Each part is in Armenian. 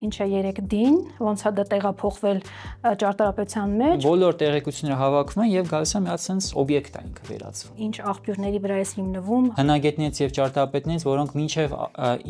Ինչ է 3D-ին, ոնց է դա տեղափոխվել ճարտարապետության մեջ։ Բոլոր տեղեկությունները հավաքվում են եւ գալիս է մի հատ sense օբյեկտ է ինքը վերածվում։ Ինչ աղբյուրների վրա է հիմնվում։ Հնագետներից եւ ճարտարապետներից, որոնք մինչեւ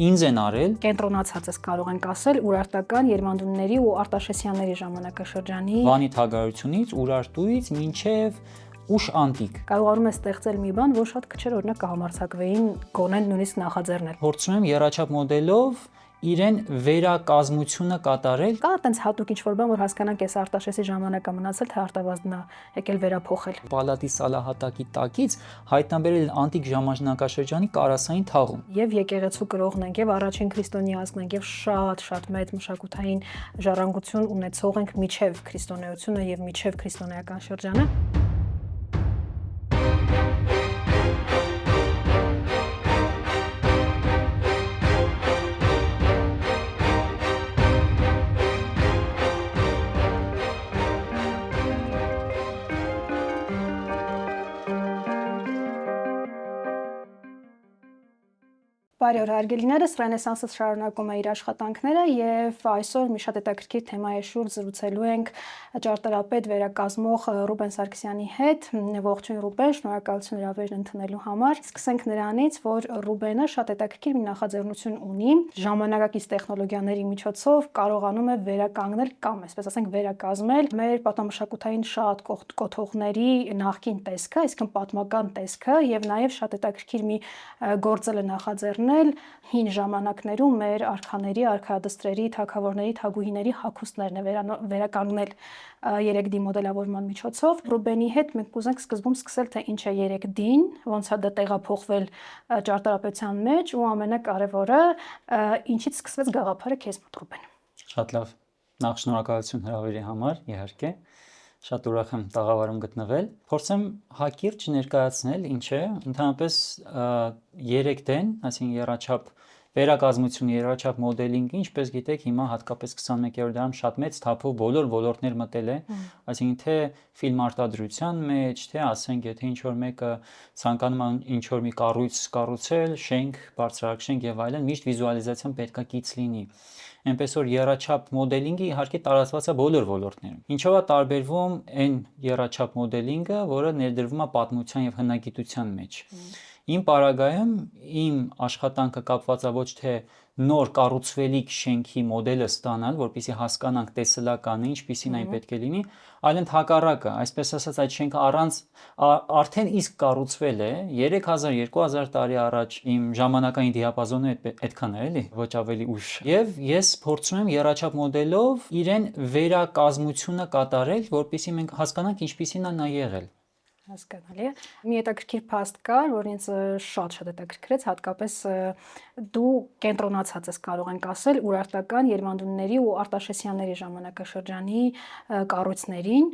ինձ են արել, Կենտրոնացած ես կարող ենք ասել Ուրարտական, Երևանդունների ու Արտաշեսյանների ժամանակաշրջանի Վանի թագարությունից, Ուրարտուից մինչեւ ուշ անտիկ։ կարողանում է ստեղծել մի բան, որ շատ քչեր օրինակ կհամարձակվեին գոնեն նույնիսկ նախաձեռնել։ Փորձում եմ եռաչափ մոդելով իրեն վերակազմությունը կատարել։ Կա այտենց հատուկ ինչ-որ բան, որ հասկանանք էս Արտաշեսի ժամանակա մնացել, թե արտավազդն է եկել վերափոխել։ Պալատի սալահատակի տակից հայտնաբերել անտիկ ժամանակաշրջանի կարասային թաղում։ Եվ եկեղեցու կրողն ենք, եւ առաջին քրիստոնեացն ենք, եւ շատ մեծ մշակութային ժառանգություն ունեցող ենք միջև քրիստոնեությունը եւ միջև քրիստոնեական շրջանը։ Բարի օր հարգելիներս, Ռենեսանսը շարունակում է իր աշխատանքները եւ այսօր մի շատ հետաքրքիր թեմայի շուրջ զրուցելու ենք ճարտարապետ վերակազմող Ռուբեն Սարգսյանի հետ։ Ողջույն Ռուբեն, շնորհակալություն հրավերն ընդունելու համար։ Սկսենք նրանից, որ Ռուբենը շատ հետաքրքիր մի նախաձեռնություն ունի, ժամանակակից տեխնոլոգիաների միջոցով կարողանում է վերականգնել կամ, այսպես ասենք, վերակազմել մեր պատմամշակութային շատ կոթողների նախկին տեսքը, այսինքն պատմական տեսքը եւ նաեւ շատ հետաքրքիր մի գործել է նախաձեռնել հին ժամանակներում մեր արքաների, արքայադստրերի, թագավորների, թագուհիների հագուստներն է վերականգնել 3D մոդելավորման միջոցով։ Ռուբենի հետ մենք կուզենք սկզբում սկսել, թե ինչ է 3D-ին, ոնց է դա տեղափոխվել ճարտարապետության մեջ ու ամենակարևորը ինչից սկսվեց գաղափարը քեզ մոտ, Ռուբեն։ Շատ լավ։ Նախ շնորհակալություն հրավերի համար, իհարկե։ Շատ ուրախ եմ տաղավարում գտնվել։ Փորձեմ հակիրճ ներկայացնել ինչ է, ընդհանրապես 3D-ն, այսինքն եռաչափ վերակազմություն, եռաչափ մոդելինգը, ինչպես գիտեք, հիմա հատկապես 21-րդ դարում շատ մեծ թափով բոլոր ոլորտներ մտել է, այսինքն թե ֆիլմ արտադրության մեջ, թե ասենք, եթե ինչ-որ մեկը ցանկանում է ինչ-որ մի կառույց կառուցել, շենք, բարձրակշենք եւ այլն, միշտ վիզուալիզացիան պետքա կից լինի։ Այնպես որ եռաչափ մոդելինգը իհարկե տարածված է բոլոր ոլորտներում։ Ինչով է տարբերվում այն եռաչափ մոդելինգը, որը ներդրվում է պատմության եւ հնագիտության մեջ։ Իմ պարագայում իմ աշխատանքը կապված է ոչ թե նոր կառուցվելիք շենքի մոդելը ստանալ, որպեսզի հասկանանք տեսլականը, ինչպիսին այն պետք է լինի, այլ ընդհակառակը, այսպես ասած, այդ շենքը արդեն իսկ կառուցվել է 3000-2000 տարի առաջ իմ ժամանակային դիապազոնը այդքան է, էլի, ոչ ավելի ուշ։ Եվ ես փորձում եմ եռաչափ մոդելով իրեն վերակազմությունը կատարել, որպեսզի մենք հասկանանք ինչպիսին է նա եղել։ Հասկանալի է։ Մի հետաքրքիր փաստ կար, որն ինձ շատ հետաքրքրեց, հատկապես դու կենտրոնացած ես, կարող ենք ասել, Ուրարտական, Երևանդունների ու Արտաշեսյանների ժամանակաշրջանի կառույցներին։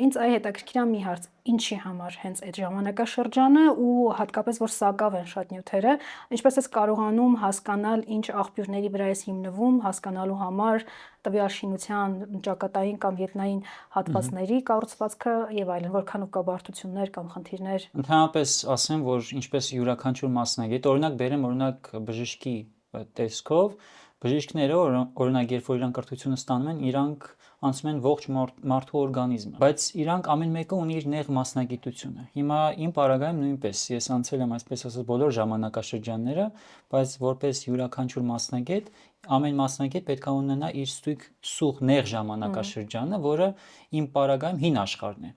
Ինձ այ հետաքրքիր է մի հարց, ինչի համար հենց այդ ժամանակաշրջանը ու հատկապես որ սակավ են շատ նյութերը, ինչպես ես կարողանում հասկանալ ինչ աղբյուրների վրա է հիմնվում, հասկանալու համար տվյալ շինության ճակատային կամ ետնային հատվածների կառուցվածքը եւ այլն, որքանով կա բարդություններ կամ խնդիրներ։ Ընդհանրապես ասեմ, որ ինչպես յուրաքանչյուր մասնագետ, օրինակ բերեմ բժշկի տեսքով, բժիշկները օրինակ երբ որ իրանք կրթությունը ստանում են, իրանք անցնում են ողջ մարդու օրգանիզմը, բայց իրանք ամեն մեկը ունի իր նեղ մասնագիտությունը։ Հիմա իմ պարագայում նույնպես ես անցել եմ այսպես ասած բոլոր ժամանակաշրջանները, բայց որպես յուրաքանչյուր մասնագետ, ամեն մասնագետ պետք է ունենա իր ստույգ սուղ նեղ ժամանակաշրջանը, որը իմ պարագայում հին աշխարհն է։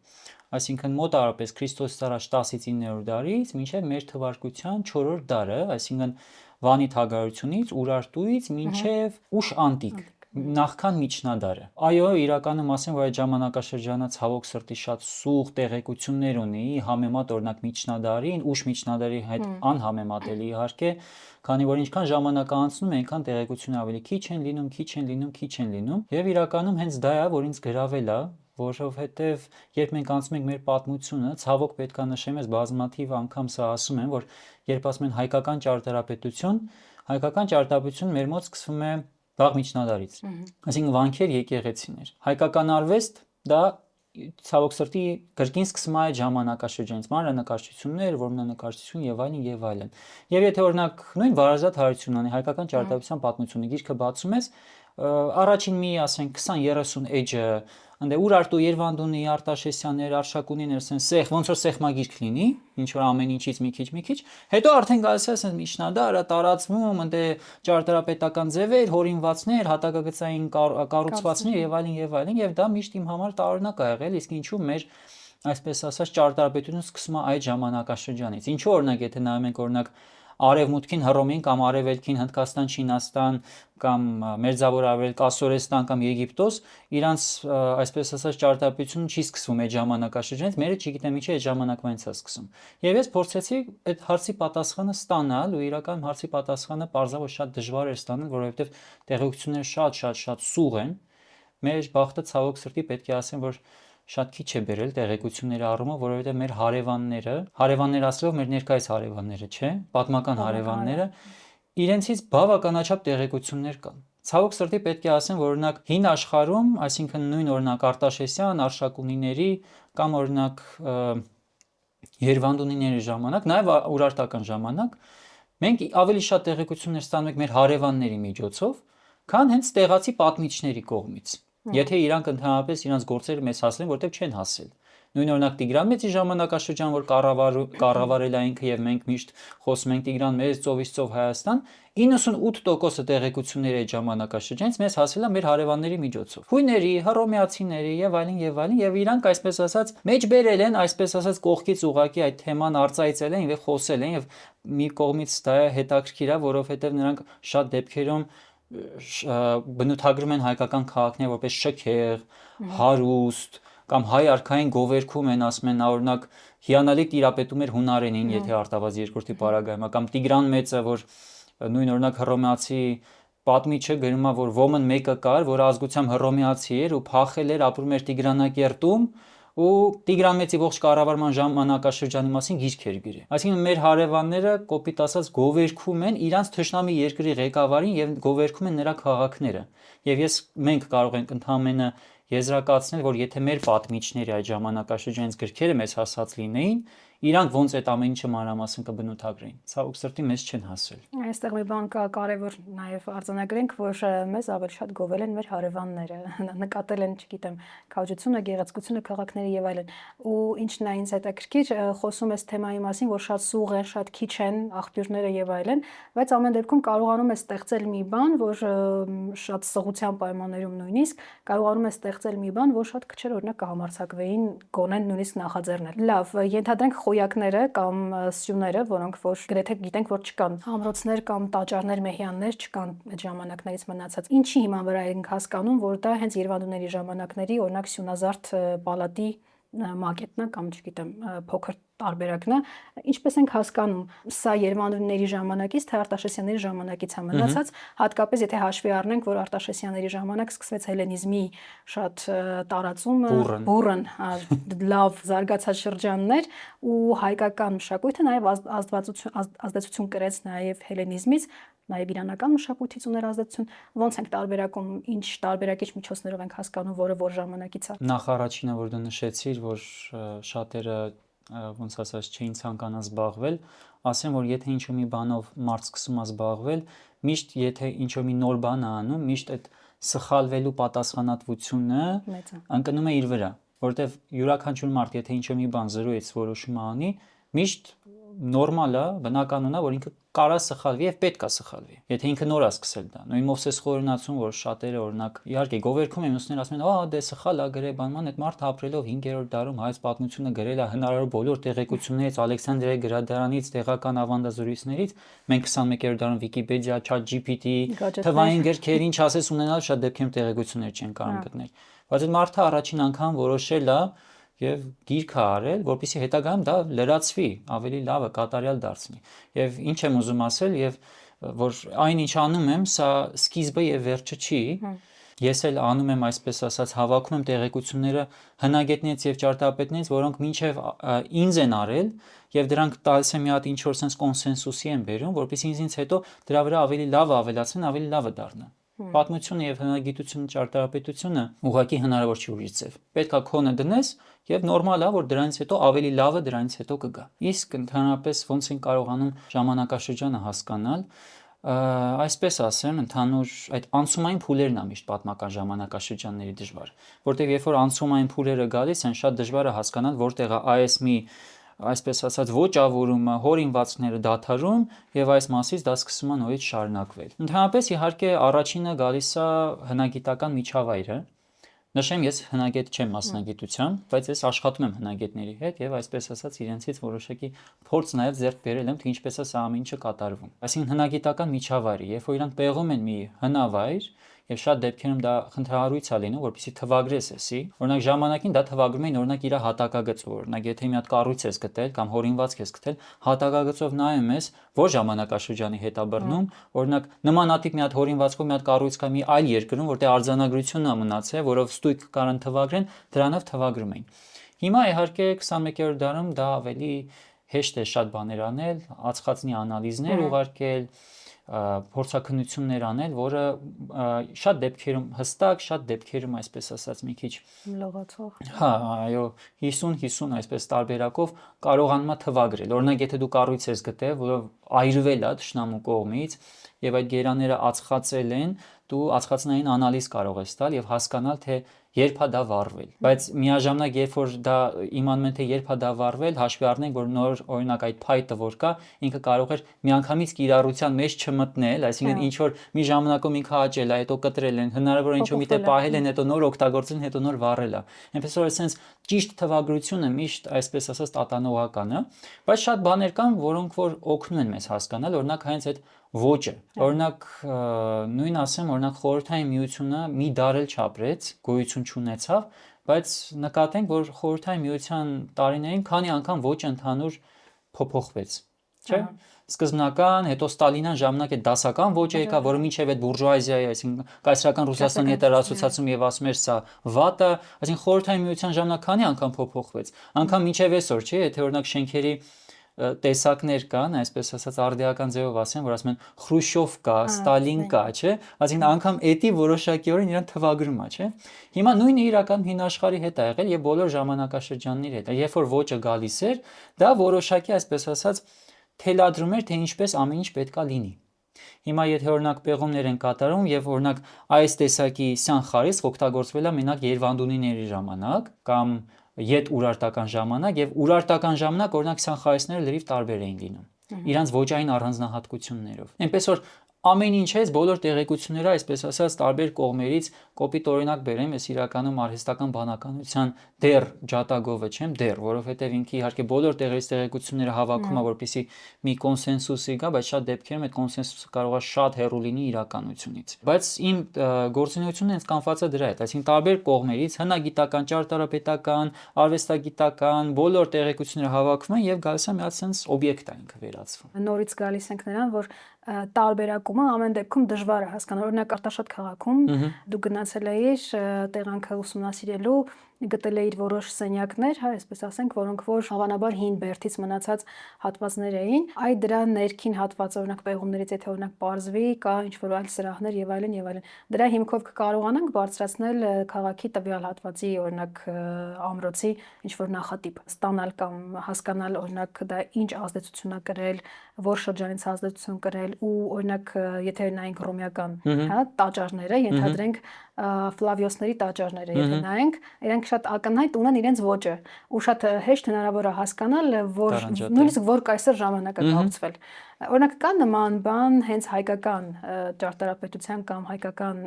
Այսինքն մոտավորապես Քրիստոսից առաջ 10-ից 9-րդ դարից մինչև մեր թվարկության 4-րդ դարը, այսինքն Վանի թագարությունից, Ուրարտուից մինչև ուշ անտիկ, նախքան միջնադարը։ Այո, իրականում ասեմ, որ այդ ժամանակաշրջանը ցավոք սրտի շատ սուղ տեղեկություններ ունի, համեմատ օրինակ միջնադարին, ուշ միջնադարի հետ անհամեմատելի իհարկե, քանի որ ինչքան ժամանակ անցնում է, այնքան տեղեկությունները ավելի քիչ են լինում, եւ իրականում հենց դա է, որ ինձ գրավել է, որովհետև երբ մենք անցնում ենք մեր պատմությունը, ցավոք պետք է նշեմ, ես բազմաթիվ անգամ սա ասում եմ, որ երբ ասում են հայկական ճարտարապետություն մեր մոտ սկսվում է վաղ միջնադարից, այսինքն վանքեր, եկեղեցիներ։ Հայկական արվեստ դա ցավոք սրտի կրկին սկսում է այդ ժամանակաշրջանից, մանրանկարչություններ, որմնանկարչություն եւ այլն եւ այլն։ Եվ եթե օրինակ նույն Վարազատ Հարությունյանի հայկական ճարտարապետության պատմությունը գիրքը բացում ես, առաջին մի ասենք 20-30 էջը ընդ Ուրարտու Երվանդունի Արտաշեսյաններ Արշակունիներ ասեն սեղ ոնց որ սեղմագիրք լինի ինչ որ ամեն ինչից մի քիչ հետո արդեն գալիս է ասեն միջնադարը տարածվում ընդ ճարտարապետական ձևեր հորինվածներ հատակագծային կառուցվածքներ եւ այլն եւ դա միշտ իմ համար տարօրինակ ա եղել իսկ ինչու մեր այսպես ասած ճարտարապետությունը սկսում է այդ ժամանակաշրջանից ինչու օրինակ եթե նայում ենք օրինակ Արևմուտքին Հռոմին կամ Արևելքին Հնդկաստան, Չինաստան կամ Մերձավոր Արևելք, Ասորեստան կամ Եգիպտոս իրանց այսպես ասած ճարտարապետությունը չի սկսվում այդ ժամանակաշրջանից, մերը չգիտեմ ինչի այդ ժամանակվանից է սկսում։ Եվ ես փորձեցի այդ հարցի պատասխանը ստանալ ու իրականում հարցի պատասխանը պարզապես շատ դժվար էր ստանել, որովհետև տեղեկությունները շատ սուղ են։ Մեր բախտը ցավոք սրտի պետք է ասեմ, որ շատ քիչ է բերել տեղեկությունների առումով, որովհետև մեր հարևաններ ասելով մեր ներկայիս հարևանները, չէ, պատմական հարևանները, իրենցից բավականաչափ տեղեկություններ կան։ Ցավոք սրտի պետք է ասեմ, որ օրինակ հին աշխարհում, այսինքն նույն օրինակ Արտաշեսյան, Արշակունիների կամ օրինակ Երվանդունիների ժամանակ, նաև Ուրարտական ժամանակ, մենք ավելի շատ տեղեկություններ ստանում ենք մեր հարևանների միջոցով, քան հենց տեղացի պատմիչների կողմից։ Եթե իրանք ընդհանրապես իրանց գործերը մեզ հասնեն, որտեղ չեն հասել։ Նույն օրինակ Տիգրան Մեծի ժամանակաշրջան, որ կառավարել է ինքը եւ մենք միշտ խոսում ենք Տիգրան Մեծ, ծովից ծով Հայաստան, 98% տեղեկությունների այդ ժամանակաշրջանից մեզ հասել է մեր հարևանների միջոցով։ Հույների, հռոմեացիների եւ այլն եւ իրանք այսպես ասած մեջբերել են, այսպես ասած կողքից ուղակի այդ թեման արձայցել են եւ խոսել են եւ մի կողմից դա հետաքրքիր է, որովհետեւ նրանք շատ դեպքերում բնութագրում են հայկական քաղաքները որպես շքեղ, հարուստ կամ հայ արքային գովերքում են ասում են օրինակ հիանալի տիրապետում էր հունարենին, եթե Արտավազ II-ի պարագայում կամ Տիգրան Մեծը, որ նույն օրինակ հռոմեացի պատմիչը գրում է, որ ոմն մեկը կար, որ ազգությամբ հռոմեացի էր ու փախել էր, ապրում էր Տիգրանակերտում ու Տիգրան Մեծի ողջ կառավարման ժամանակաշրջանի մասին գիրք էր գրել։ Այսինքն մեր հարևանները կոպիտ ասած գովերքում են իրանց թշնամի երկրի ղեկավարին եւ գովերքում են նրա քաղաքները։ Եվ մենք կարող ենք ընդհանրապես եզրակացնել, որ եթե մեր պատմիչները այդ ժամանակաշրջանից գրքերը մեզ հասած լինեին, իրանք ոնց այդ ամեն ինչը մանրամասն կբնութագրեին։ Ցավոք սրտի մեզ չեն հասել։ Այստեղ մի բան կա կարևոր նաև արձանագրենք, որ մեզ ավելի շատ գովել են մեր հարևանները, նկատել են, չգիտեմ, քաջությունը, գեղեցկությունը, քաղաքները եւ այլն։ Ու ինչն է ինձ հետաքրքիր, խոսում ես թեմայի մասին, որ շատ սուղ են, շատ քիչ են աղբյուրները եւ այլն, բայց ամեն դեպքում կարողանում է ստեղծել մի բան, որ շատ սղության պայմաններում նույնիսկ կարողանում է ստեղծել մի բան, որ շատ քչեր օրինակ կհամարձակվեին գոնեն նույնիսկ նախաձեռնել։ Լավ, ենթադրենք խոյակները կամ սյուները, որոնք որ գրեթե գիտենք, որ չկան ամրոցներ կամ տաճարներ, մեհյաններ չկան այդ ժամանակներից մնացած։ Ինչի հիման վրա ենք հասկանում, որ դա հենց Երևանդուների ժամանակների օրինակ Սյունազարդ պալատի մակետն է կամ չգիտեմ փոքր տարբերակն է, ինչպես ենք հասկանում սա Երևանդուների ժամանակից թե Արտաշեսյանների ժամանակից է մնացած, հատկապես եթե հաշվի առնենք, որ Արտաշեսյանների ժամանակ սկսվեց հելենիզմի շատ տարածումը, բուրըն լավ զարգացած շրջաններ ու հայկական մշակույթը նաև ազդեցություն կրեց նաև հելենիզմից, նաև իրանական մշակույթից ուներ ազդեցություն, ոնց ենք տարբերակում, ինչ տարբերակիչ միջոցներով ենք հասկանում, որը որ ժամանակից է։ Նախ առաջինը, որ դու նշեցիր, որ շատերը ոնց ասած չէին ցանկանա զբաղվել, ասեմ, որ եթե ինչ-որ մի բանով մարդ սկսում է զբաղվել, միշտ եթե ինչ-որ մի նոր բան է անում, միշտ այդ սխալվելու պատասխանատվությունը ընկնում է իր վրա, որովհետև յուրաքանչյուր մարդ եթե ինչ-որ մի բան զրոյից որոշում է անի, միշտ նորմալ է, բնականon է, որ ինքը կարա սխալվի եւ պետք է սխալվի։ Եթե ինքը նոր է սկսել դա։ Նույն Մովսես Խորենացուն, որ շատերը օրինակ իհարկե գովերքում են ուսուցներ ասում են, «Ահա դե սխալ է գրել բանման, այդ մարդը ապրելով 5-րդ դարում հայոց պատմությունը գրել է հնարավոր բոլոր տեղեկություններից, Ալեքսանդրիայի գրադարանից, տեղական ավանդազրույցներից, մենք 21-րդ դարում Վիկիպեդիա, ChatGPT, թվային գրքեր, ինչ ասես ունենալ շատ դեպքերում տեղեկություններ չեն կարող գտնել։ Բայց այդ մարդը առաջին անգամ որոշել է եւ գիրք է արել, որպեսզի հետագայում դա լրացվի, ավելի լավը կատարյալ դարձնի։ Եվ ինչ եմ ուզում ասել, եւ որ այն ինչ անում եմ, սա սկիզբը եւ վերջը չի։ Ես էլ անում եմ այսպես ասած, հավաքում եմ տեղեկությունները հնագետներից եւ ճարտարապետներից, որոնք մինչեւ ինձ են արել եւ դրանք տալիս եմ մի հատ ինչ որ sense կոնսենսուսի են բերում, որպեսզի ինձ հետո դրա վրա ավելի լավը ավելացնեն, ավելի լավը դառնա։ Պատմությունը եւ հնագիտությունը, ճարտարապետությունը ուղղակի հնարավոր չի ուրիշ ձև։ Պետքա քոնը դնես եւ նորմալ է, որ դրանից հետո ավելի լավը դրանից հետո կգա։ Իսկ ընդհանրապես ոնց են կարողանում ժամանակաշրջանը հասկանալ, Այսպես ասեմ, ընդհանուր այդ անցումային փուլերն է միշտ պատմական ժամանակաշրջանների դժվար, որտեղ երբ որ անցումային փուլերը գալիս են, շատ դժվար է հասկանալ որտեղ է այս մի այսպես ասած ոճավորումը, հորինվածքները դադարում եւ այս մասից դա սկսում է նորից շարունակվել։ Ընդհանրապես իհարկե առաջինը գալիս է հնագիտական միջավայրը։ Նշեմ, ես հնագետ չեմ մասնագիտությամբ, բայց ես աշխատում եմ հնագետների հետ եւ այսպես ասած իրենցից որոշակի փորձ նաեւ ձեռք բերել եմ, թե ինչպես է սա ամեն ինչը կատարվում։ Այսինքն հնագիտական միջավայրը, երբ որ իրանք պեղում են մի հնավայր, եւ շատ դեպքերում դա խնդրահարույց է լինում, որպեսզի թվագրես էսի։ Օրինակ ժամանակին դա թվագրում էին օրինակ իր հատակագծով, օրինակ եթե մի հատ կառույց ես գտել կամ հորինվածք ես գտել, հատակագծով նայում ես, որ ժամանակաշրջանի հետ է բռնում, օրինակ նմանատիպ մի հատ հորինվածքով մի հատ կառույց կա մի այլ երկրում, որտեղ արձանագրությունն է մնացել, որով ստույգ կարան թվագրեն, դրանով թվագրում էին։ Հիմա իհարկե 21-րդ դարում դա ավելի հեշտ է շատ բաներ անել, ածխածնի անալիզներ ուղարկել, փորձաքննություններ անել, որը շատ դեպքերում հստակ, շատ դեպքերում այսպես ասած մի քիչ լողացող։ հա, այո, 50-50 այսպես տարբերակով կարողանում է թվագրել։ Օրինակ, եթե դու կառույց ես գտել, որը այրվել է թշնամու կողմից, եւ այդ գերանները ածխածել են, դու ածխածնային անալիզ կարող ես տալ եւ հասկանալ, թե երբ է դա վառվել։ Բայց միաժամանակ, երբ որ դա իմանում են, թե երբ է դա վառվել, հաշվի առնենք, որ նոր օրինակ այդ փայտը որ կա, ինքը կարող էր միանգամից կիրառության մեջ չմտնել, այսինքն ինչ որ մի ժամանակում ինքը աճել է, հետո կտրել են, հնարավոր է ինչ որ միտեղ պահել են, հետո նոր օգտագործել են, հետո նոր վառել է։ Այնպես որ այսպես ճիշտ թվագրությունը միշտ այսպես ասած տատանողական է, բայց շատ բաներ կան, որոնք որ օգնում են մեզ հասկանալ, օրինակ հենց այդ ոճը։ Օրինակ նույն ասեմ, օրինակ Խորհրդային Միությունը մի դար էլ չապրեց, գոյություն չունեցավ, բայց նկատենք, որ Խորհրդային Միության տարիներին քանի անգամ ոճը ընդհանուր փոփոխվեց, չէ՞։ Սկզբնական, հետո Ստալինյան ժամանակ է դասական ոճը եկա, որը մինչև այդ բուրժուազիայի, այսինքն կայսրական Ռուսաստանի հետ էր ասոցիացում եւ ասում էր սա վատ է, այսինքն Խորհրդային Միության ժամանակ քանի անգամ փոփոխվեց։ Անգամ մինչև այսօր, չէ՞, եթե օրինակ շենքերի տեսակներ կան, այսպես ասած արդիական ձևով ասեմ, որ ասում են Խրուշչով կա, Ստալին կա, չէ՞, այսինքն անգամ էդի որոշակիորեն իրան թվագրում է, չէ՞։ Հիմա նույնը իրականում հին աշխարհի հետ է եղել եւ բոլոր ժամանակաշրջանների հետ։ Երբ որ ոճը գալիս էր, դա որոշակի այսպես ասած թելադրում էր, թե ինչպես ամեն ինչ պետքա լինի։ Հիմա եթե օրինակ պեղումներ են կատարում եւ օրինակ այս տեսակի սյան խարիսք օգտագործվել է մենակ Երևանդունիների ժամանակ կամ յետ ուրարտական ժամանակ եւ ուրարտական ժամանակ օրինակ սյան խարիսները լրիվ տարբեր էին լինում իրանց ոճային առանձնահատկություններով։ Այնպես որ ամեն ինչից բոլոր տեղեկությունները այսպես ասած տարբեր կողմերից կոպիտ օրինակ բերեմ, ես իրականում արհեստական բանականության դեռ ջատագովը չեմ, դեռ, որովհետև ինքը իհարկե բոլոր տեղերից տեղեկությունները հավաքում է, որպեսզի մի կոնսենսուսի գա, բայց շատ դեպքերում այդ կոնսենսուսը կարող է շատ հեռու լինի իրականությունից։ Բայց իմ գործունեությունը հենց կանված է դրա հետ, այսինքն տարբեր կողմերից հնագիտական, ճարտարապետական, արվեստագիտական բոլոր տեղեկությունները հավաքում են եւ գալիս է մի հատ sense օբյեկտ է ինքը վերածվում։ Նորից գալիս ենք նրան, որ տարբերակումը ամեն դեպքում դժվար է հասկանալ։ Օրինակ Արտաշատ քաղաքում դու գնացել էիր տեղանքը ուսումնասիրելու, գտել էիր որոշ սենյակներ, հա, այսպես ասենք, որոնք որ հավանաբար հին Բերդից մնացած հատվածներ էին։ Այդ դրա ներքին հատվածը, օրինակ պեղումներից, եթե օրինակ պարզվի, կա ինչ-որ այլ սրահներ եւ այլն եւ այլն։ Դրա հիմքով կկարողանանք բարձրացնել քաղաքի տվյալ հատվածի, օրինակ ամրոցի ինչ-որ նախատիպ ստանալ կամ հասկանալ, օրինակ դա ինչ ազդեցություն է կրել, որ շրջանից ազդեցություն կրել ու օրինակ եթե նայենք ռոմեական, հա, տաճարները, ենթադրենք Ֆլավիոսների տաճարները, եթե նայենք, իրենք շատ ակնհայտ ունեն իրենց ոճը ու շատ հեշտ հնարավոր է հասկանալ, որ նույնիսկ որ կայսր ժամանակ է կառուցվել։ Օրինակ կա նման բան հենց հայկական ճարտարապետության կամ հայկական,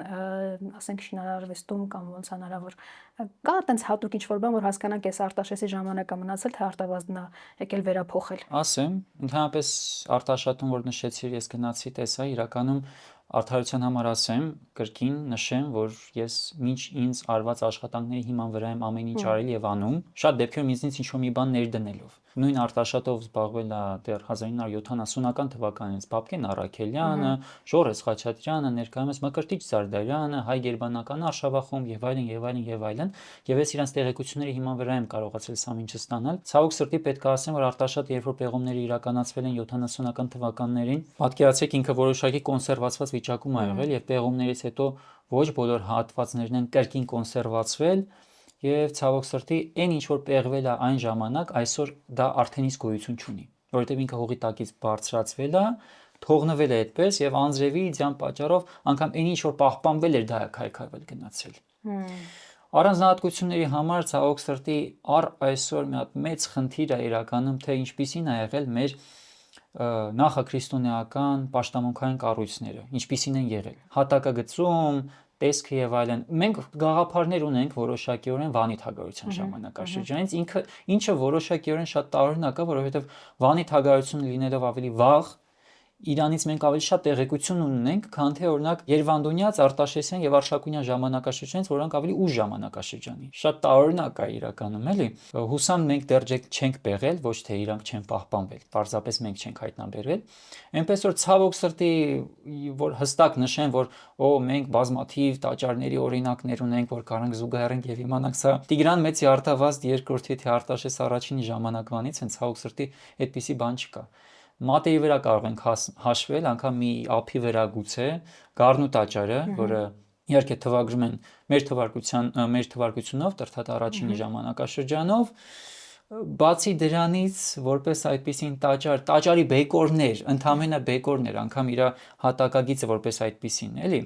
ասենք, շինարարվեստում կամ ոնց հնարավոր կա այտենց հատուկ ինչ-որ բան, որ հասկանանք այս Արտաշեսի ժամանակ է մնացել, թե Արտավազդն է եկել վերափոխել։ Ասեմ, ընդհանրապես Արտաշատում որ նշեցիր, ես գնացի տեսա, իրականում արդարության համար ասեմ, կրկին նշեմ, որ ես մինչ ինձ արված աշխատանքների հիման վրա եմ ամեն ինչ արել եւ անում, շատ դեպքերում ինձնից ինչ-որ մի բան ներդնելով։ Նույն Արտաշատով զբաղվել է դեռ 1970-ական թվականից Բաբկեն Առաքելյանը, Ժորես Խաչատրյանը, ներկայումս Մկրտիչ Զարդարյանը, Հայ Գերբանականը, Արշավախումբ եւ այլն եւ այլն եւ այլն, եւ ես իրանց տեղեկությունների հիման վրա եմ կարողացել սա ինչը ստանալ։ Ցավոք սրտի պետք է ասեմ, որ Արտաշատը երբ որ պեղումները իրականացվել են 70-ական թվականներին, պատկերացրեք ինքը որոշակի կոնսերվացված վիճակում ա եղել եւ պեղումներից հետո ոչ բոլոր հատվածներն են կրկին կոնսերվացվել եւ ցավոք սրտի այն ինչ որ պեղվել է այն ժամանակ այսօր դա արդեն իսկ գոյություն չունի, որովհետեւ ինքը հողի տակից բարձրացվել է, թողնվել է այդպես եւ անձրևի իդյան պատճառով անգամ այն ինչ որ պահպանվել էր դա քայքայվել գնացել։ Առանձնահատկությունների համար ցավոք սրտի այսօր մի հատ մեծ խնդիր է իրականում թե ինչպիսին է եղել մեր նախաքրիստոնեական պաշտամունքային կառույցները, ինչպիսին են եղել։ Հատակագծում, տեսքը եւ այլն։ Մենք գաղափարներ ունենք որոշակիորեն Վանի թագավորության ժամանակաշրջանից, ինչը որոշակիորեն շատ տարօրինակ է, որովհետեւ Վանի թագավորությունը լինելով ավելի վաղ Իրանից մենք ավելի շատ տեղեկություն ունենք, քան թե օրինակ Երևանդունյաց, Արտաշեսյան եւ Արշակունյան ժամանակաշրջանից, որոնք ավելի ուշ ժամանակաշրջանի։ Շատ տարօրինակ է իրականում, էլի։ Հուսամ մենք դեռ չենք բեղել, ոչ թե իրանք չեն պահպանվել, պարզապես մենք չենք հայտնաբերվել։ Այնպես որ ցավոք սրտի որ հստակ նշեն, որ մենք բազմաթիվ տաճարների օրինակներ ունենք, որ կարանք զուգահեռենք եւ իմանանք սա Տիգրան Մեծի Արտավազդ II թե Արտաշես առաջինի ժամանակվանից են, ցավոք սրտի այդպիսի բան չկա։ Մատերի վրա կարող ենք հաշվել, անգամ մի ափի վրա գուցե Գառնու տաճարը, որը իհարկե թվագրում են մեր թվարկությունով Տրթատ առաջինի ժամանակաշրջանով, բացի դրանից որպես այդպիսին տաճարի բեկորներ, ընդամենը բեկորներ, անգամ իր հատակագիծը որպես այդպիսին, էլի,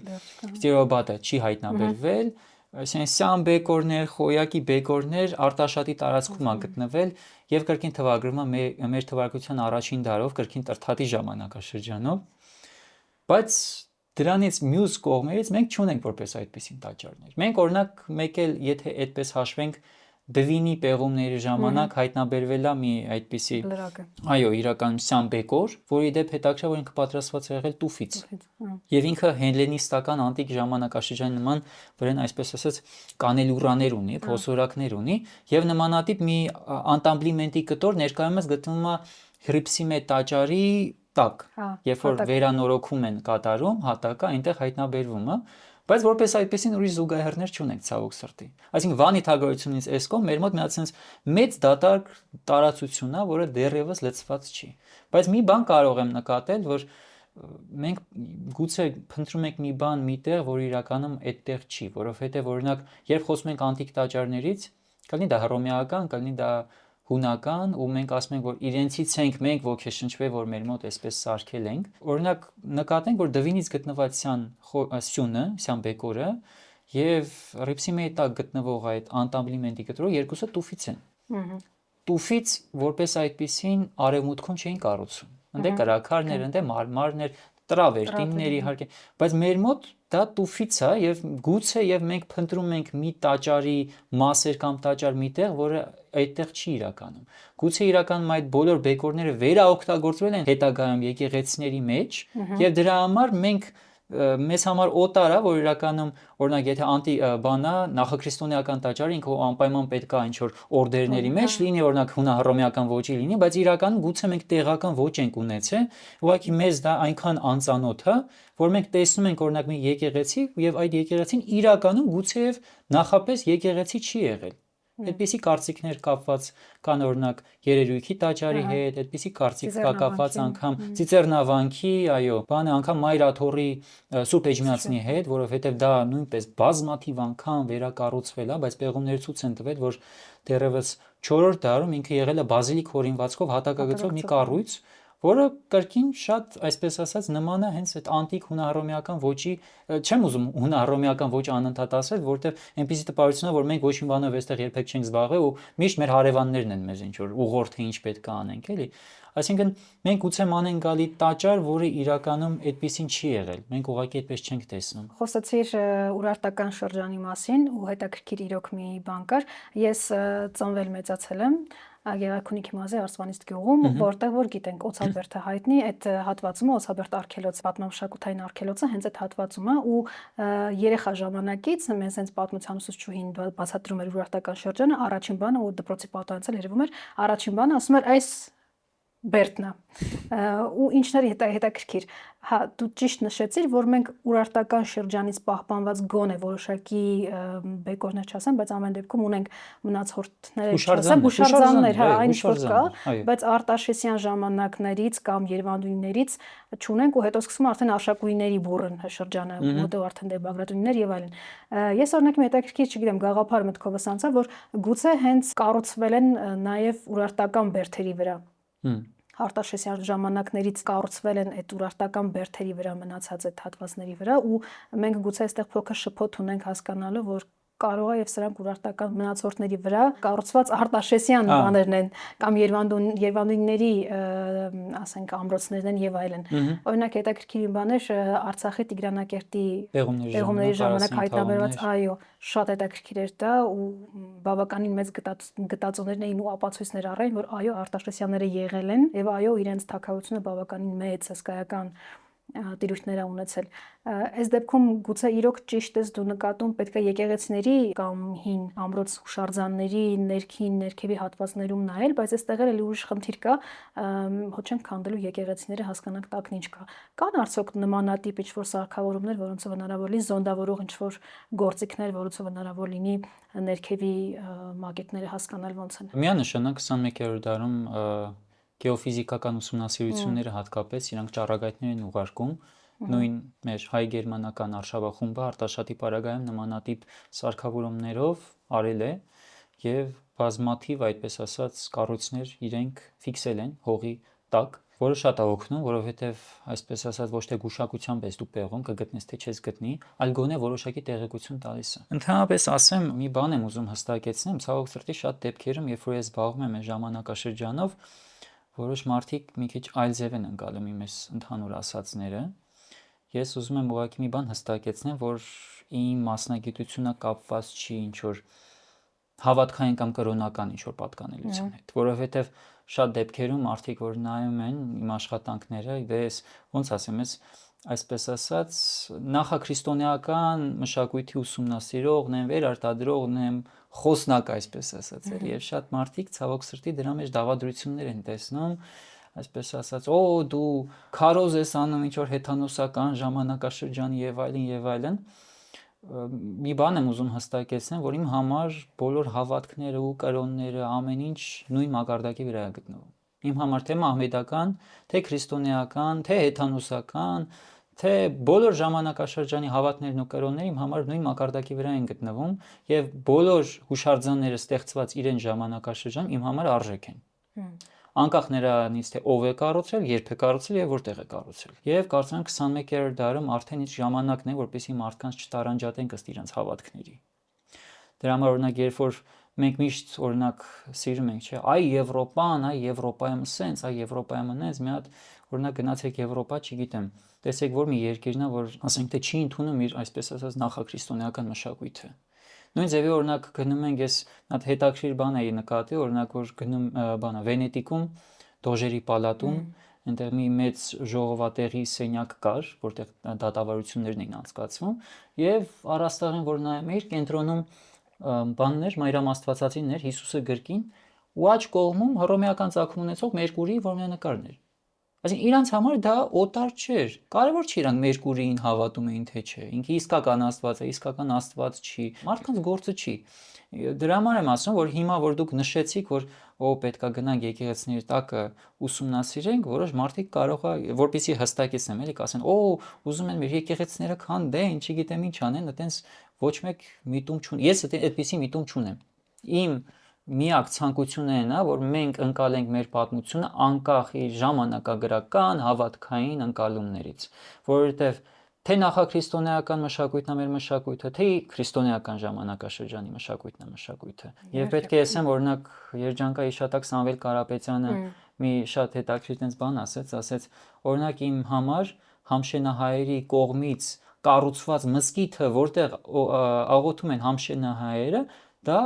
ստերոբատը չի հայտնաբերվել, այսինքն բեկորներ, խոյակի բեկորներ Արտաշատի տարածքում է գտնվել եւ կրկին թվագրում է մեր թվարկության առաջին դարով, կրկին Տրթատի ժամանակաշրջանով, բայց դրանից մյուս կողմերից մենք չունենք որպես այդպիսին տաճարներ։ Մենք օրինակ մեկ էլ եթե այդպես հաշվենք Դվինի պեղումների ժամանակ հայտնաբերվել է մի այդպիսի այո, իրականության բեկոր, որի դեպ հետաքրքիր որ ինքը պատրաստված է եղել տուֆից։ Եվ ինքը հելլենիստական անտիկ ժամանակաշրջանի նման վրան այսպես ասած կանելուրաներ ունի, փոսորակներ ունի եւ նմանատիպ մի անտամբլիմենտի կտոր ներկայումս գտնվում է Հրիփսիմե տաճարի տակ, երբ որ վերանորոգում են կատարում, հատակը այնտեղ հայտնաբերվում է։ Բայց որպես այդպեսին ուրիշ զուգահեռներ չունենք ցավոք սրտի։ Այսինքն Վանի թագավորությունից այս կողմ մեր մոտ մի հատ sense մեծ դատարկ տարածություն է, որը դեռևս լցված չի։ Բայց մի բան կարող եմ նկատել, որ մենք գուցե փնտրում ենք մի բան միտեղ, որ իրականում այդտեղ չի, որովհետև օրինակ երբ խոսում ենք անտիկ տաճարներից, կլինի դա հռոմեական, կլինի դա հունական, ու մենք ասում ենք, որ իրենցից ենք մենք ոգեշնչվել, որ մեր մոտ այսպես սարքել ենք։ Օրինակ նկատենք, որ Դվինից գտնված սյունը, սյան բեկորը եւ Հրիփսիմեի տակ գտնվող այդ անտամբլիմենտի կտորը երկուսը տուֆից են։ Տուֆից որպես այդպիսին արևմուտքում չէին կառուցում։ Ընդ կրաքարներ, ընդ մարմարներ, տրավերտիններ իհարկե, բայց մեր մոտ դա տուֆից է եւ գուցե եւ մենք փնտրում ենք մի տաճարի մասեր կամ տաճար միտեղ, որը այդտեղ չի իրականում։ Գուցե իրականում այդ բոլոր բեկորները վերաօգտագործվել են հետագայում եկեղեցիների մեջ եւ դրա համար մենք մեզ համար օտար է, որ իրականում օրինակ եթե բանա նախաքրիստոնեական տաճարը ինքը անպայման պետք է ինչ որ օրդերների մեջ լինի, օրինակ հունահռոմեական ոճի լինի, բայց իրականում գուցե մենք տեղական ոճ ենք ունեցել, ուղղակի մեզ դա այնքան անծանոթ է, որ մենք տեսնում ենք օրինակ մի եկեղեցի եւ այդ եկեղեցին իրականում գուցեև նախապես եկեղեցի չի եղել։ Այդպիսի կարծիքներ կապված կան օրինակ Երերույթի տաճարի հետ, այդպիսի կարծիք կա կապված անգամ Ծիծեռնավանքի, այո, բանը անգամ Մայր Աթոռի Սուրբ Էջմիածնի հետ, որովհետև դա նույնպես բազմաթիվ անգամ վերակառուցվել է, բայց պեղումները ցույց են տվել, որ դեռևս 4-րդ դարում ինքը եղել է բազիլիկ հորինվածքով հատակագծով մի կառույց, որը կրկին շատ, այսպես ասած, նման է հենց այդ անտիկ հունահռոմեական ոճի, չեմ ուզում հունահռոմեական ոճը անընդհատ ասել, որտեղ այնպիսի տպավորություն է, որ մենք ոչ մի բանով այստեղ երբեք չենք զբաղվել ու միշտ մեր հարևաններն են մեզ ինչ որ ուղղորդ թե ինչ պետք է անենք, էլի։ Այսինքն մենք գուցե մանենք գալի տաճար, որը իրականում այդպեսին չի եղել։ Մենք ուղղակի այդպես չենք տեսնում։ Խոսեցիր Ուրարտական շրջանի մասին ու հետաքրքիր իրոք մի բան կար։ Ես ծնվել մեծացել եմ Գեղարքունիքի մարզի Արսվանիստ գյուղում, որտեղ որ գիտենք Օցաբերդը հայտնի, այդ հատվածումը Օցաբերդ արգելոց, պատմամշակութային արգելոցը հենց այդ հատվածում է ու երեխա ժամանակից մեզ հենց պատմության ուսուցչուհին բացատրում էր Ուրարտական շրջանը, առաջին բանը ու դպրոցի պատանցել երևում էր, առաջին բանը ասում էր այս Բերդն է։ Ու ինչների հետաքրքիր, հա դու ճիշտ նշեցիր, որ մենք Ուրարտական շրջանից պահպանված գոնե որոշակի բեկորներ չասեմ, բայց ամեն դեպքում ունենք մնացորդներ, չասեմ, հուշարձաններ, հա, այն ինչ որ կա, բայց Արտաշեսյան ժամանակներից կամ Երևանդունիներից չունենք ու հետո սկսում արդեն Արշակունիների բուռն շրջանը, որտեղ արդեն դե Բագրատունիներ եւ այլն։ Ես օրինակ մի հետաքրքիր, չգիտեմ, գաղափար մտքովս անցա, որ գուցե հենց կառուցվել են նաեւ Ուրարտական բերդերի վրա Արտաշեսյան ժամանակներից կառուցվել են այդ ուրարտական բերդերի վրա մնացած այդ հատվածների վրա ու մենք գուցե այստեղ փոքր շփոթ ունենք հասկանալու, որ կարող է եւ սրանք ուրարտական մնացորդների վրա կառուցված արտաշեսյան բաներն են կամ Երևանուհիների ասենք ամրոցներն են եւ այլն։ Օրինակ հետաքրքիր բան է Արցախի Տիգրանակերտի պեղումների ժամանակ հայտնաբերված, այո, շատ հետաքրքիր էր դա ու բավականին մեծ գտածոներն էին ու ապացույցներ առային, որ այո, Արտաշեսյանները եղել են եւ այո, իրենց թագավորությունը բավականին մեծ հսկայական տիրույթներ է ունեցել։ Այս դեպքում գուցե իրոք ճիշտ ես դու նկատում պետք է եկեղեցիների կամ հին ամրոց հուշարձանների ներքևի հատվածներում նայել, բայց այստեղ էլ ուրիշ խնդիր կա, հո չենք քանդելու եկեղեցիները հասկանանք տակն ինչ կա։ Կան արդյոք նմանատիպ ինչ-որ սարքավորումներ, որոնցով հնարավոր լինի զոնդավորող ինչ-որ գործիքներ, որոնցով հնարավոր լինի ներքևի մակետները հասկանալ ոնց են։ Միանշանակ 21-րդ դարում գեոֆիզիկական ուսումնասիրությունները հատկապես իրանք ճառագայթներ են ուղարկում նույն մեր հայ-գերմանական արշավախումբը Արտաշատի պարագայում նմանատիպ սարքավորումներով արել է եւ բազմաթիվ այդպես ասած կառույցներ իրենք ֆիքսել են հողի տակ, որը շատ է օգնում, որովհետեւ այսպես ասած ոչ թե գուշակությամբ ես դու պեղում կգտնես թե չես գտնի, այլ գոնե որոշակի տեղեկություն տալիս է։ Ընդհանրապես ասեմ, մի բան եմ ուզում հստակեցնեմ, ցավոք սրտի շատ դեպքերում, երբ որ ես զբաղվում եմ այս ժամանակաշրջանով, որոշ մարդիկ մի քիչ այլ ձև են ընկալում իմ այս ընդհանուր ասածները։ Ես ուզում եմ ուղղակի մի բան հստակեցնեմ, որ իմ մասնագիտությունը կապված չի ինչ-որ հավատքային կամ կրոնական ինչ-որ պատկանելության հետ, որովհետև շատ դեպքերում մարդիկ, որ նայում են իմ աշխատանքները, ես ոնց ասեմ, ես այսպես ասած նախաքրիստոնեական մշակույթի ուսումնասիրողն եմ, վերարտադրողն եմ, խոսնակ այսպես ասած, եւ շատ մարդիկ ցավոք սրտի դրա մեջ դավադրություններ են տեսնում, այսպես ասած, օ դու քարոզ ես անում ինչ որ հեթանոսական ժամանակաշրջանի եւ այլն, մի բան եմ ուզում հստակեցնել, որ իմ համար բոլոր հավատքները ու կրոնները ամեն ինչ նույն մակարդակի վրա է գտնվում։ Իմ համար թե մահմեդական, թե քրիստոնեական, թե հեթանոսական, թե բոլոր ժամանակաշրջանի հավատներն ու կրոնները իմ համար նույն մակարդակի վրա են գտնվում եւ բոլոր հուշարձանները ստեղծված իրեն ժամանակաշրջան իմ համար արժեք են։ Անկախ նրանից թե ով է կառուցել, երբ է կառուցել եւ որտեղ է կառուցել։ Եվ կարծում եմ 21-րդ դարում արդեն իր ժամանակն է, որպեսզի մարդկանց չտարանջատենք ըստ իրենց հավատքների։ Դրա համար օրինակ երբ որ մենք միշտ օրինակ սիրում ենք, չէ, այ Եվրոպայում սենց, այ Եվրոպայում նենց, մի հատ օրինակ գնացեք Եվրոպա, չգիտեմ, տեսեք որ մի երկիրն է, որ ասենք թե չի ընդունում իր այսպես ասած նախաքրիստոնեական մշակույթը։ Նույն ձևի օրինակ գնում ենք, ես հատ հետաքրիր բան էի նկատի, օրինակ որ գնում բանա Վենետիկում, Դոժերի պալատում, այնտեղ մի մեծ ժողովատեղի սենյակ կար, որտեղ դատավարություններն էին անցկացվում, եւ առաստաղին որ նայում էի, կենտրոնում բաններ, մայրամաստվածածիններ, Հիսուսը գրկին, ու աջ կողմում հռոմեական ծագում ունեցող Մերկուրիի որմնանկարներ։ Այսինքն իրանց համար դա օտար չէր։ Կարևոր չի իրանք Մերկուրիին հավատում էին թե չէ։ Ինքը իսկական Աստված է, իսկական Աստված չի։ Մարդկանց գործը չի։ Դրա համար եմ ասում, որ հիմա որ դուք նշեցիք, որ պետքա գնանք եկեղեցիների տակը ուսումնասիրենք, որոշ մարդիկ կարող է, որպեսզի հստակեցնեմ, էլի կասեն, ուզում են մեր եկեղեցիները քանդեն, չգիտեմ ինչ անեն, այտենց ոչ մեկ միտում չունի։ Ես այդպիսի միտում չունեմ։ Իմ միակ ցանկությունն է նա, որ մենք ընկալենք մեր պատմությունը անկախ իր ժամանակագրական հավատքային ընկալումներից, որովհետև թե նախաքրիստոնեական մշակույթն է մեր մշակույթը, թե քրիստոնեական ժամանակաշրջանի մշակույթն է մշակույթը։ Եվ պետք է ասեմ, օրինակ երջանկա հիշատակ Սամվել Կարապետյանը մի շատ հետաքրքիր տես բան ասեց, օրինակ իմ համար համշենահայերի կողմից կառուցված մզկիթը, որտեղ աղոթում են համշենահայերը, դա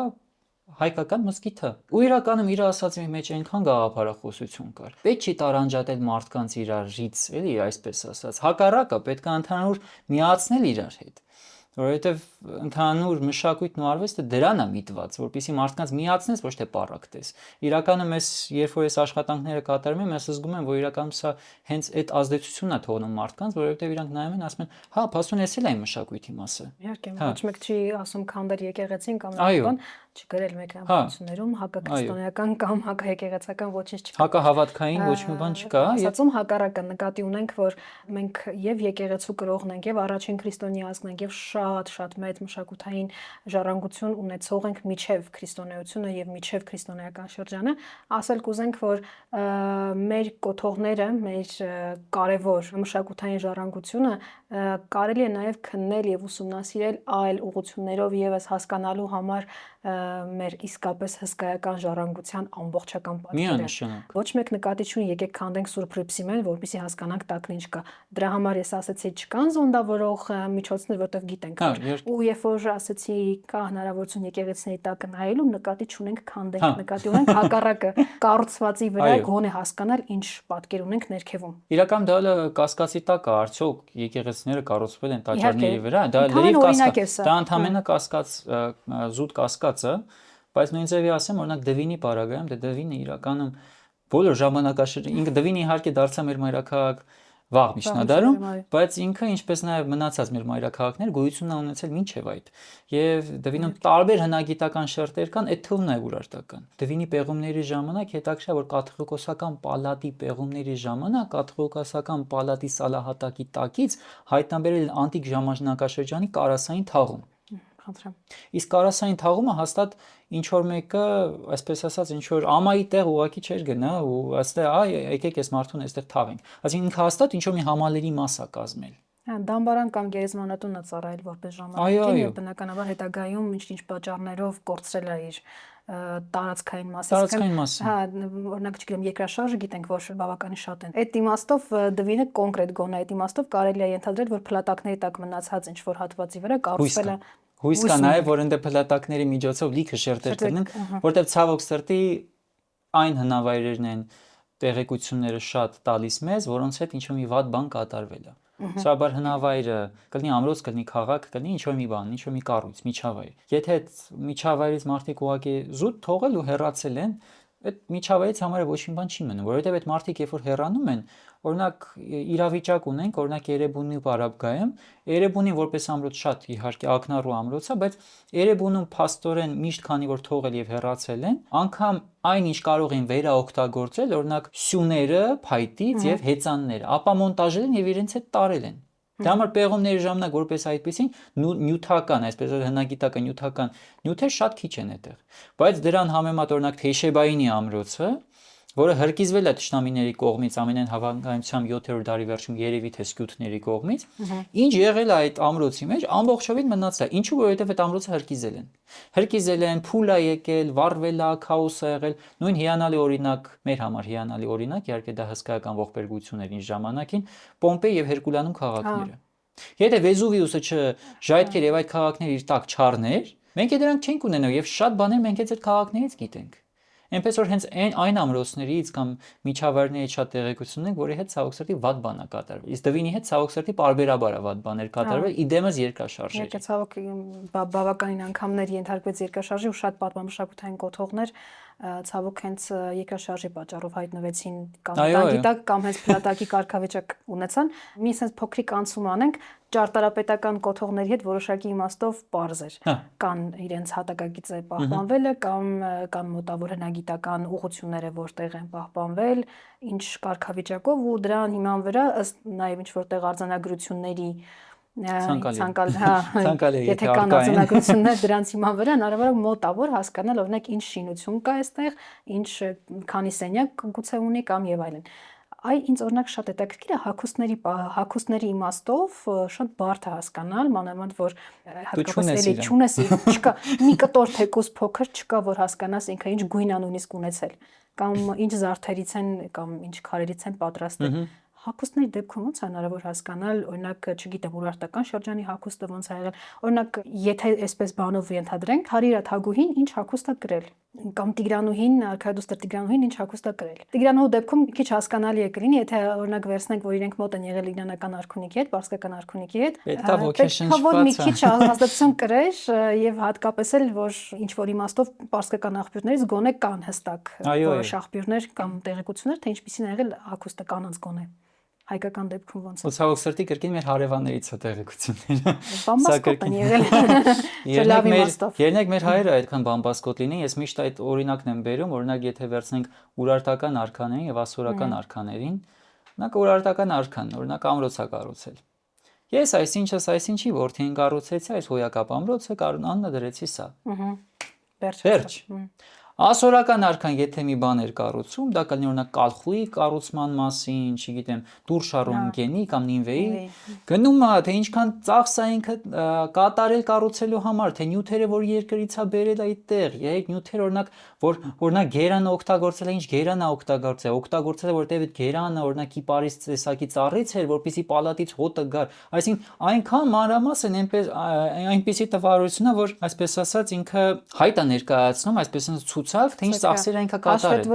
հայկական մզկիթը։ Ու իրականում իր ասածի մեջ այնքան գաղափարախոսություն կար։ Պետք չի տարանջատել մարդկանց իրարից, էլի այսպես ասած։ Հակառակը պետք է ընդհանուր միացնել իրար հետ։ Որովհետև ընդհանուր մշակույթն ու արվեստը դրան է միտված, որպեսզի մարդկանց միացնես, ոչ թե պառակտես։ Իրականում ես, երբ որ ես աշխատանքները կատարում եմ, ես զգում եմ, որ իրականում սա հենց այդ ազդեցությունն է թողնում մարդկանց, որովհետև իրանք նայում են, ասում են, հա, փաստորեն էս էլ է մշակույթի մասը։ Իհարկե, ոչ մեկ չի ասում քանդել եկեղեցին կամ այլ բան, չգրել մեկնաբանություններում հակաքրիստոնեական կամ հակաեկեղեցական ոչինչ չկա։ Հակահավատքային ոչ մի բան չկա, ասածում հակառակը նկատի ունենք, որ մենք եւ եկեղեցու կրողն ենք, եւ առաջին քրիստոնյա ազգն ենք, եւ շատ մեծ մշակութային ժառանգություն ունեցող ենք միջև քրիստոնեությունը եւ միջև քրիստոնեական շրջանը, ասել կուզենք, որ մեր կոթողները, մեր կարևոր մշակութային ժառանգությունը կարելի է նաև քննել եւ ուսումնասիրել այլ ուղղություններով եւս հասկանալու համար մեր իսկապես հսկայական ժառանգության ամբողջական պատկերը։ Ոչ մեկ նկատի չունի, եկեք քանդենք Սուրբ Ռիփսիմեն, որպեսզի հասկանանք տակն ինչ կա։ Դրա համար ես ասացի չկան զոնդավորող միջոցներ, որտեղ գիտենք, ու երբ որ ասացի կա հնարավորություն եկեղեցիների տակը նայելու, նկատի չունենք քանդենք, նկատի ունենք հակառակը կառուցվածի վրա գոնե հասկանալ ինչ պատկեր ունենք ներքևում։ Իրական դա կասկածի տակ է, արդյոք եկեղեցիները կառուցվել են տաճարների վրա, դա լրիվ կասկած, դա ընդհանրապես կասկած, զուտ կասկած է, բայց նույն ձևի ասեմ, օրինակ Դվինի պարագայում, Դվինը իրականում բոլոր ժամանակաշրջան, ինքը Դվինը իհարկե դարձավ մեր մայրաքաղաք վաղ միջնադարում, բայց ինքը ինչպես նաև մնացած մեր մայրաքաղաքներ գոյություն ունեն ունեցել մինչև այդ։ Եվ Դվինում տարբեր հնագիտական շերտեր կան, այդ թվում նաև ուրարտական։ Դվինի պեղումների ժամանակ հետաքրքիր է, որ կաթողիկոսական պալատի պեղումների ժամանակ կաթողիկոսական պալատի սալահատակի տակից հայտնաբերել անտիկ ժամանակաշրջանի կարասային թաղում։ Իսկ կարասային թաղումը հաստատ ինչ որ մեկը, այսպես ասած, ինչ որ ամայի տեղ ուղակի չէր գնա ու ասել, եկեք այս մարդուն այստեղ թաղենք։ Այսինքն ինքը հաստատ ինչ որ մի համալիրի մաս է կազմել։ Դամբարան կամ գերեզմանատուն է ծառայել որպես ժամանակին եւ բնականաբար հետագայում ինչ-ինչ պատճառներով կորցրել է իր տարածքային մասը։ Օրինակ, չգիտեմ, երկրաշարժը գիտենք, որ բավականին շատ են։ Այդ իմաստով Դվինը կոնկրետ գոնե այդ իմաստով կարելի է ենթադրել, որ փլատակների տակ մնացած ինչ որ հատվածի վրա կառուցվել է հույս կա նաև, որ ընդ փլատակների միջոցով լիքը շերտեր տնեն, որտեղ ցավոք սրտի այն հնավայրերն են տեղեկությունները շատ տալիս մեզ, որոնց հետ ինչ-որ մի վատ բան կատարվել է։ Սովորաբար հնավայրը կլինի ամրոց, կլինի քաղաք, կլինի ինչ-որ մի բան, ինչ-որ մի կառույց, միջավայր։ Եթե այդ միջավայրից մարդիկ ուղղակի զուտ թողել ու հեռացել են, այդ միջավայրից համար ոչ մի բան չի մնում, որովհետև այդ մարդիկ երբ որ հեռանում են, օրինակ իրավիճակ ունենք, օրինակ Էրեբունի պարապգայում, Էրեբունին որպես ամրոց շատ իհարկե ակնառու ամրոց է, բայց Էրեբունում փաստորեն միշտ քանի որ թողել եւ հեռացել են, անգամ այն ինչ կարող են վերաօգտագործել, օրինակ սյուները, փայտից եւ հեծանները, ապա մոնտաժել են եւ իրենց հետ տարել են։ Դրա համար պեղումների ժամանակ որպես այդպեսին նյութական, այսպես որ հնագիտական նյութական նյութեր շատ քիչ են այդտեղ։ Բայց դրան համեմատ օրինակ Թեյշեբայինի ամրոցը, որը հրկիզվել է թշնամիների կողմից ամենայն հավանականությամբ 7-րդ դարի վերջում երևի թե սկյութների կողմից, ինչ եղել է այդ ամրոցի մեջ, ամբողջովին մնացել է։ Ինչու՞, որովհետև այդ ամրոցը հրկիզել են։ Հրկիզել են, փուլ է եկել, վառվել է, քաոս է եղել։ Նույն հիանալի օրինակ, մեր համար հիանալի օրինակ, իհարկե դա հսկայական ողբերգություն էր ինչ ժամանակին, Պոմպեյ եւ Հերկուլանum քաղաքները։ Եթե Վեզուվիուսը չժայթքեր եւ այդ քաղաքները իր տակ չառներ, մենք դրանք չենք ունենա եւ շատ բաներ մենք այդ քաղաքներից գիտենք։ Այնպես որ հենց այն ամրոցներից կամ միջավայրներից շատ տեղեկություն ունենք, որի հետ ցավոք սրտի վատ բան է կատարվել։ Իսկ Դվինի հետ ցավոք սրտի պարբերաբար է վատ բաներ կատարվել, իդեմս երկրաշարժերի։ Եկե ցավոք բավականին անգամներ ենթարկվեց երկրաշարժի ու շատ պատմամշակութային կոթողներ ցավոք հենց երկրաշարժի պատճառով հայտնվեցին կամ տագիտակ կամ հենց փլատակի կարգավիճակ ունեցան։ Մի sense փոքրիկ անցում անենք, ճարտարապետական կոթողների հետ որոշակի իմաստով պարզ էր։ Կան իրենց հատակագիծը պահպանվել է կամ մոտավոր հնագիտական ուղղությունները որտեղ են պահպանվել, ինչ կարգավիճակով ու դրան հիման վրա ըստ նաև ինչ որտեղ արձանագրությունների ցանկալի եթե կան արձանագրություններ դրանց հիման վրա հնարավոր մոտավոր հասկանալ օրինակ ինչ շինություն կա այստեղ, ինչ քանի սենյակ գուցե ունի կամ եւ այլն։ Այ ինձ օրինակ շատ հետաքրքիր է հագուստների իմաստով շատ բարդ է հասկանալ, մանավանդ որ հատկապես էլի չունես, չկա մի կտոր թեկուս փոքր չկա, որ հասկանաս ինքը ինչ գույն է նույնիսկ ունեցել, կամ ինչ զարդերից են կամ ինչ քարերից են պատրաստել։ Հագուստների դեպքում ոնց է հնարավոր հասկանալ, օրինակ, չգիտեմ, ուրարտական շրջանի հագուստը ոնց է եղել։ Օրինակ, եթե այսպես բանով ենթադրենք, Հարիրա Թագուհին ինչ հագուստ է կրել, կամ Տիգրանուհին, արքայադուստր Տիգրանուհին ինչ հագուստ է կրել։ Տիգրանուհու դեպքում քիչ հասկանալի է կլինի, եթե օրինակ վերցնենք, որ իրենք մոտ են եղել իրանական արքունիքի հետ, պարսկական արքունիքի հետ, պետք է որ մի քիչ ազդեցություն կրեր եւ հատկապես էլ որ ինչ որ իմաստով պարսկական աղբյուրներից գոնե կան հստակ շախբյուրներ կամ տեղեկություններ, թե ինչպիսին է եղել հագուստը կանանց գոնե։ հայկական դեպքում ոնց է։ Ու ցավոք սրտի կրկին մեր հարևաններից է տեղեկությունները։ Բամբասկոտ են եղել։ Լավ իմաստով։ Երնեք մեր հայերը այդքան բամբասկոտ լինեն, ես միշտ այդ օրինակն եմ բերում, օրինակ եթե վերցնենք ուրարտական արքաներին եւ ասորական արքաներին, օրինակ ուրարտական արքան, օրինակ ամրոց է կառուցել։ Ես այսինչի որդին կառուցեցի, այս հոյակապ ամրոցը անունը դրեցի սա։ Վերջ։ Ասորական արքան եթե մի բան էր կառուցում, դա կլինի օրինակ կալխուի կառուցման մասին, չգիտեմ, դուրշարոն գենի կամ նինվեի, գնում է թե ինչքան ծախս է ինքը կատարել կառուցելու համար, թե նյութերը որ երկրից է բերել այդտեղ, երեք նյութեր օրինակ օրինակ գերանը օգտագործել է, ինչ գերան է օգտագործել է, որտեղ այդ գերանը օրինակ կիպարիս տեսակի ծառից էր, որպեսզի պալատից հոտը գար, այսինքն այնքան մանրամասն այնպեսի տվարություն է, որ այսպես ասած ինքը հայտ է ներկայացնում, այսպես ասած թե ինչ ծախսեր այնքա կատարել։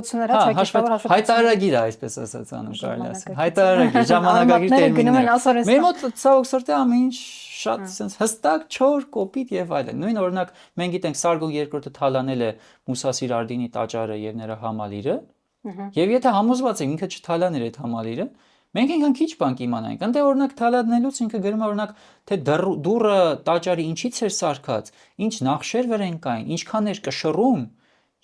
Հայտարարագիր է, այսպես ասած անում կարելի ասել։ Հայտարարագիր, ժամանակագիր տերմիններ։ Մեր մոտ ցավոք սրտի ամեն ինչ շատ sense հստակ, չոր, կոպիտ եւ այլն։ Նույն օրինակ մենք գիտենք Սարգոն II թալանել է Մուսա Սիրարդինի տաճարը եւ նրա համալիրը։ Եվ եթե համոզված եք ինքը չթալաներ այդ համալիրը, մենք այնքան քիչ բան կիմանանք։ Ընդ օրինակ թալանելուց ինքը գրում է օրինակ թե դուռը տաճարի ինչից էր սարքած, ինչ նախշեր վրան կային, ինչքան էր կշռում։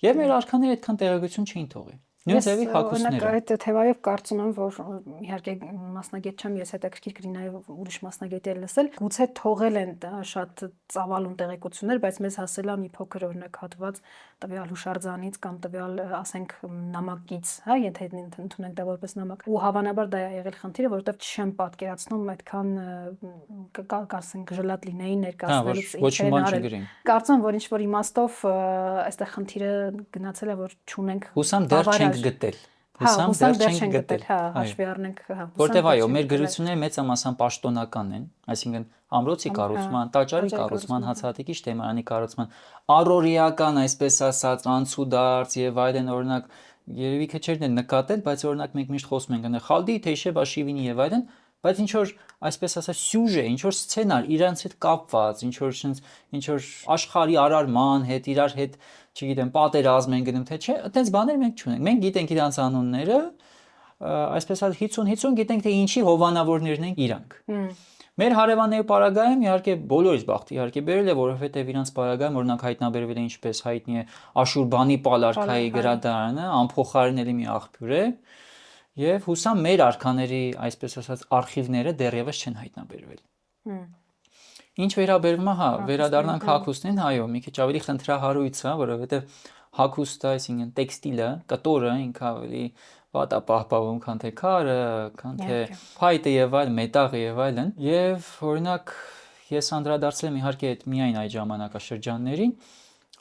Եվ մեր արքաները այդքան տեղեկություն չէին թողի։ Նույն ձևի հագուստները։ Այդ թեվայով կարծում եմ, որ իհարկե մասնագետ չեմ, ես հետաքրքիր կլինի նաև ուրիշ մասնագետներ լսել, գուցե թողել են շատ ծավալուն տեղեկություններ, բայց մեզ հասել է մի փոքր օրինակ հատված տվյալ հուշարձանից կամ տվյալ, ասենք, նամակից, հա, եթե ընդունենք դա որպես նամակ։ Ու հավանաբար դա է եղել խնդիրը, որովհետև չեմ պատկերացնում այդքան ասենք ժլատ լինեին ներկայացնելուց ինչեր արել։ Կարծում եմ, որ ինչ որ իմաստով այստեղ խնդիրը գնացել է, որ չունենք հուսամ դեռ չենք գտել։ Հուսամ դեռ չենք գտել, հա, հաշվի առնենք, հա։ Որտեվ այո, մեր գրությունները մեծամասամբ պաշտոնական են, այսինքն ամրոցի կառուցման, տաճարի կառուցման, հացահատիկի շտեմարանի կառուցման, առօրեական, այսպես ասած, անցուդարձ եւ այլն, օրինակ, երևի քչերն են նկատել, բայց օրինակ մենք միշտ խոսում ենք այնա Խալդի, Թեյշեբա, Շիվինի եւ այլն, բայց ինչ որ այսպես ասած սյուժե, ինչ որ սցենար իրանց հետ կապված, ինչ որ աշխարհի արարման հետ, իրար հետ, չգիտեմ, պատերազմ են գնում, թե չէ, այդպես բաներ մենք չունենք։ Մենք գիտենք իրանց անունները, այսպես ասած 50-50 գիտենք թե ինչի հովանավորներն են իրանք։ Մեր հարևանների պարագայում իհարկե բոլորից բախտ իհարկե բերել է, որովհետև իրանց պարագայում օրինակ հայտնաբերվել է ինչպես հայտնի է Աշուրբանի պալարքայի գրադարանը, անփոխարինելի մի աղբյուր է, եւ հուսամ մեր արքաների, այսպես ասած, արխիվները դեռևս չեն հայտնաբերվել։ Ինչ վերաբերվում է, հա, վերադառնանք հագուստին, այո, մի քիչ ավելի խնդրահարույց է, որովհետև հագուստը, այսինքն տեքստիլը, կտորը ինքը ավելի վատ է պահպանվում, քան թե քարը, քան թե փայտը եւ այլ, մետաղը եւ այլն։ Եվ օրինակ ես անդրադարձել եմ իհարկե միայն այդ ժամանակաշրջաններին,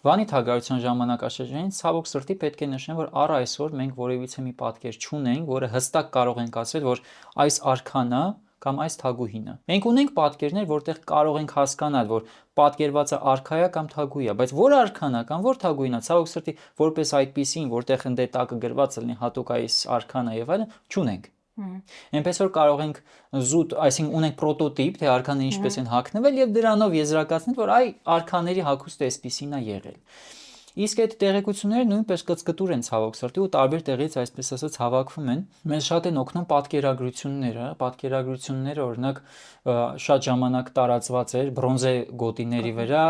Վանի թագարության ժամանակաշրջանին ցավոք սրտի պետք է նշեմ, որ առ այսօր մենք որևիցե մի պատկեր չունենք, որը հստակ կարող ենք ասել, որ այս արքան է կամ այս թագուհին է։ Մենք ունենք պատկերներ, որտեղ կարող ենք հասկանալ, որ պատկերվածը արքա է կամ թագուհի է, բայց որ արքան է կամ որ թագուհին է, ցավոք սրտի որպես այդպիսին, որտեղ ընդե տակը գրված լինի հատուկ այս արքան է եւ այլն, չունենք։ Այնպես որ կարող ենք զուտ, այսինքն ունենք պրոտոտիպ, թե արքաները ինչպես են հագնվել եւ դրանով եզրակացնել, որ այ արքաների հագուստը այսպեսին է եղել։ Իսկ այդ տեղեկությունները նույնպես կծկտուր են ցավոք սրտի ու տարբեր տեղից այսպես ասած հավաքվում են։ Մեզ շատ են օգնում պատկերագրությունները, օրինակ շատ ժամանակ տարածված էր բրոնզե գոտիների վրա,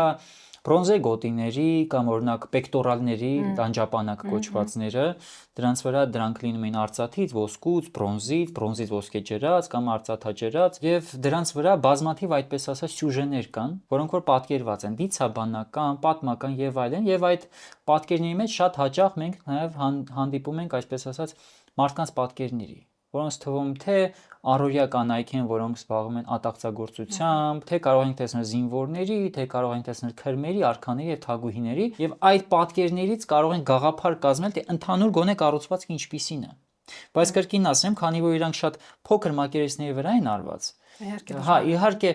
բրոնզե գոտիների կամ օրինակ պեկտորալների դանջապանակ կոչվածները, դրանց վրա դրանք լինում էին արծաթից, ոսկուց, բրոնզից ոսկե ջրած կամ արծաթաջրած եւ դրանց վրա բազմաթիվ այդպես ասած սյուժեներ կան, որոնք որ պատկերված են դիցաբանական, պատմական եւ այլն եւ այդ պատկերների մեջ շատ հաճախ մենք նաեւ հանդիպում ենք այսպես ասած մարդկանց պատկերների, որոնց թվում թե առօրյա կանայք են, որոնք զբաղվում են ատաղծագործությամբ, թե կարող ենք տեսնել զինվորների, թե կարող ենք տեսնել քրմերի, արքաների եւ թագուհիների եւ այդ պատկերներից կարող ենք գաղափար կազմել, թե ընդհանուր գոնե կառուցվածքը ինչպիսին է։ Բայց կրկին ասեմ, քանի որ իրանք շատ փոքր մակերեսների վրա են արված, հա, իհարկե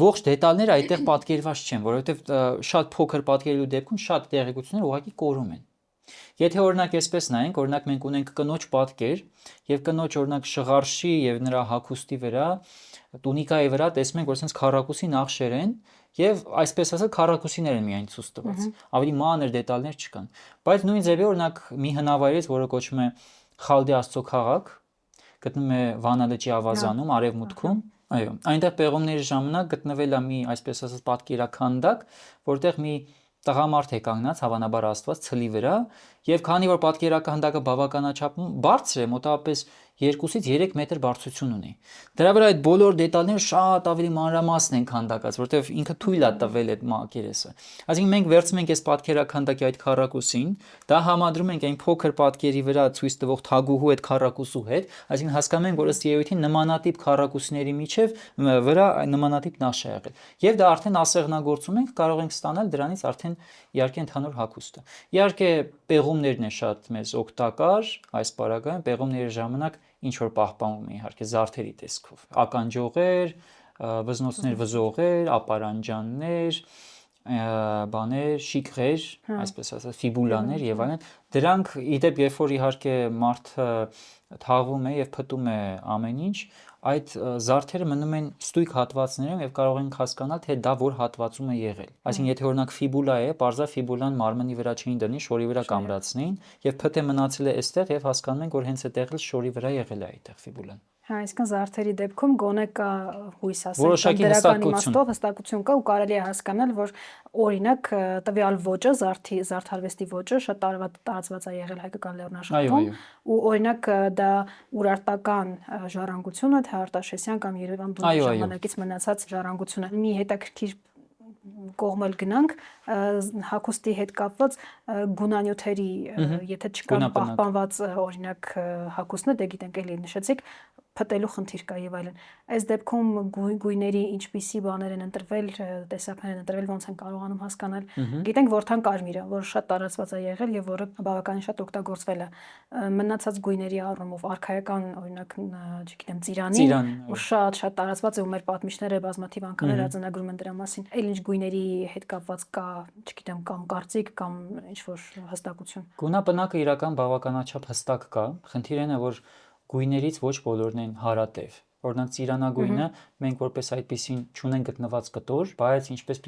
ողջ դետալները այդտեղ պատկերված չեն, որովհետեւ շատ փոքր պատկերելու դեպքում շատ տեղեկություններ ուղղակի կորում են։ Եթե օրինակ այսպես նայենք, օրինակ մենք ունենք կնոջ պատկեր եւ կնոջ օրինակ շղարշի եւ նրա հագուստի վրա, տունիկայի վրա տեսնում ենք, որ sense քառակուսի նախշեր են եւ այսպես ասած քառակուսիներ են միայն ցույց տված։ Ավելի մանր դետալներ չկան։ Բայց նույն ձևի օրինակ մի հնավայրից, որը կոչվում է Խալդի Աստծո քաղաք, գտնվում է Վանա լճի ավազանում, արևմուտքում։ Այո, այնտեղ պեղումների ժամանակ գտնվել է մի, այսպես ասած, պատկերաքանդակ, որտեղ մի տղամարդ է կանգնած, հավանաբար Աստված ցլի վրա, եւ քանի որ պատկերաքանդակը բավականաչափ բարձր է, մոտավորապես 2-ից 3 մետր բարձրություն ունի։ Դրա վրա այդ բոլոր դետալները շատ ավելի մանրամասն են քանդակած, որտեղ ինքը թույլ է տվել այդ մակերեսը։ Այսինքն մենք վերցնում ենք այս պատկերաքանդակի այդ քառակուսին, դա համադրում ենք այն փոքր պատկերի վրա ցույց տվող թագուհու այդ քառակուսու հետ, այսինքն հասկանում ենք, որ ըստ երևույթին նմանատիպ քառակուսների միջև վրա նմանատիպ նախշ է եղել։ Եվ դա արդեն ասեղնագործում ենք, կարող ենք ստանալ դրանից արդեն իհարկե ընդհանուր հագուստը։ Իհարկե պեղումներն է շատ մեզ օգտակար այս պարագայում, պեղումների ժամանակ ինչ որ պահպանվում է իհարկե զարդերի տեսքով, ականջողեր, վզնոցներ, վզողեր, ապարանջաններ, բաներ, շիկղեր, այսպես ասած, ֆիբուլաներ եւ այլն։ Դրանք իդեպ երբ որ իհարկե մարդը թաղվում է եւ փտում է ամեն ինչ, այդ զարդերը մնում են ստույգ հատվածներում եւ կարող ենք հասկանալ թե դա որ հատվածում է եղել։ Այսինքն եթե օրինակ ֆիբուլա է, բարձր ֆիբուլան մարմնի վրա չէին դնի, շորի վրա կամրացնեին եւ փտը մնացել է այստեղ եւ հասկանում ենք որ հենց այդտեղ էլ շորի վրա եղել է այդտեղ ֆիբուլան։ Հա, այսինքն զարդերի դեպքում գոնե կա հույս ասենք, որոշակի հստակություն, հստակություն կա ու կարելի է հասկանալ, որ օրինակ տվյալ ոճը, զարդարվեստի ոճը շատ տարածված է եղել հայկական լեռնաշխարհում ու օրինակ դա ուրարտական ժառանգությունը, թե Արտաշեսյան կամ Երևան բունտի ժամանակից մնացած ժառանգությունը։ Մի հետաքրքիր կողմել գնանք հագուստի հետ կապված գունանյութերի, եթե չկան պահպանված օրինակ հագուստներ, դե գիտենք էլի նշեցիք, փտելու խնդիր կա եւ այլն։ Այս դեպքում գույների ինչպիսի բաներ են ընտրվել, տեսակներ են ընտրվել, ոնց են կարողանում հասկանալ։ Գիտենք Որդան կարմիրը, որը շատ տարածված է եղել եւ որը բավականին շատ օգտագործվել է։ Մնացած գույների առումով արխայական օրինակ, չգիտեմ, ծիրանին, որ շատ տարածված է ու մեր պատմիչները բազմաթիվ անգամներ արձանագրում են դրա մասին։ Այլ ինչ գույների հետ կապված կա, չգիտեմ, կամ կարծիք կամ ինչ որ հստակություն։ Գունապնակը իրական բավականաչափ հստակ կա։ Խնդիրն է, որ գույներից ոչ բոլորն են հարատև։ Օրինակ ծիրանագույնը մենք որպես այդպեսին չունենք գտնված կտոր, բայց ինչպես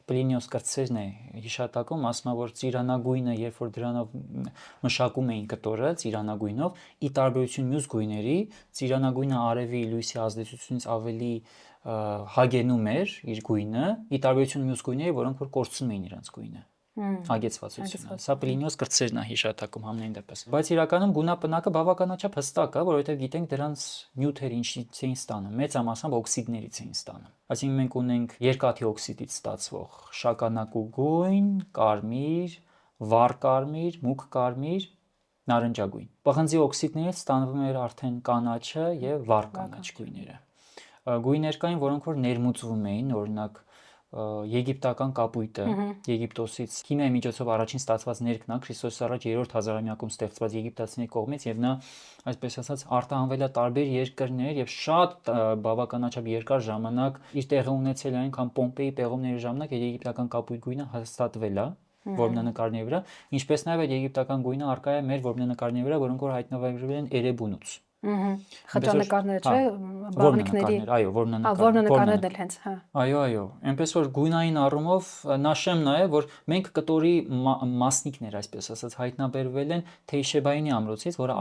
Պլինիոս կրտսերն է հիշատակում, ասում է, որ ծիրանագույնը, երբ որ դրանով մշակում էին կտորը ծիրանագույնով, ի տարբերություն մյուս գույների, ծիրանագույնը արևի լույսի ազդեցությունից ավելի հագենում էր իր գույնը, ի տարբերություն մյուս գույների, որոնք որ կորցնում էին իրենց գույնը։ Հագեցվածությունը։ Սա Պլինիոս կրտսերն է հիշատակում համենայն դեպս։ Բայց իրականում գունապնակը բավականաչափ հստակ է, որովհետև գիտենք դրանց նյութերը ինչից էին ստանում, մեծամասամբ օքսիդներից էին ստանում։ Այսինքն մենք ունենք երկաթի օքսիդից ստացվող շագանակու գույն, կարմիր, վառ կարմիր, մուգ կարմիր, նարնջագույն։ Պղնձի օքսիդներից ստանվում էր արդեն կանաչը եւ վառ կանաչ գույները։ Գույներ կային, որոնք որ ներմուծվում էին, օրինակ եգիպտական կապույտը, Եգիպտոսից քիմիայի միջոցով առաջին ստացված ներկն է, Քրիստոսից առաջ 3-րդ հազարամյակում ստեղծված եգիպտացիների կողմից եւ նա, այսպես ասած, արտահանվել է տարբեր երկրներ եւ շատ բավականաչափ երկար ժամանակ իր տեղը ունեցել է, այնքան Պոմպեի պեղումների ժամանակ եգիպտական կապույտ գույնը հաստատվել է որմնանկարների վրա, ինչպես նաեւ այդ եգիպտական գույնը արկա է մեր որմնանկարների վրա, որոնք որ հայտնաբերվել են Էրեբունուց։ Խճանկարները, չէ, բաղնիքների, այո, որմնանկարներն էլ հենց, հա։ Այո, այնպես որ գույնային առումով նշեմ նաև, որ մենք կտորի մասնիկներ, այսպես ասած, հայտնաբերվել են Թեյշեբայինի ամրոցից, որը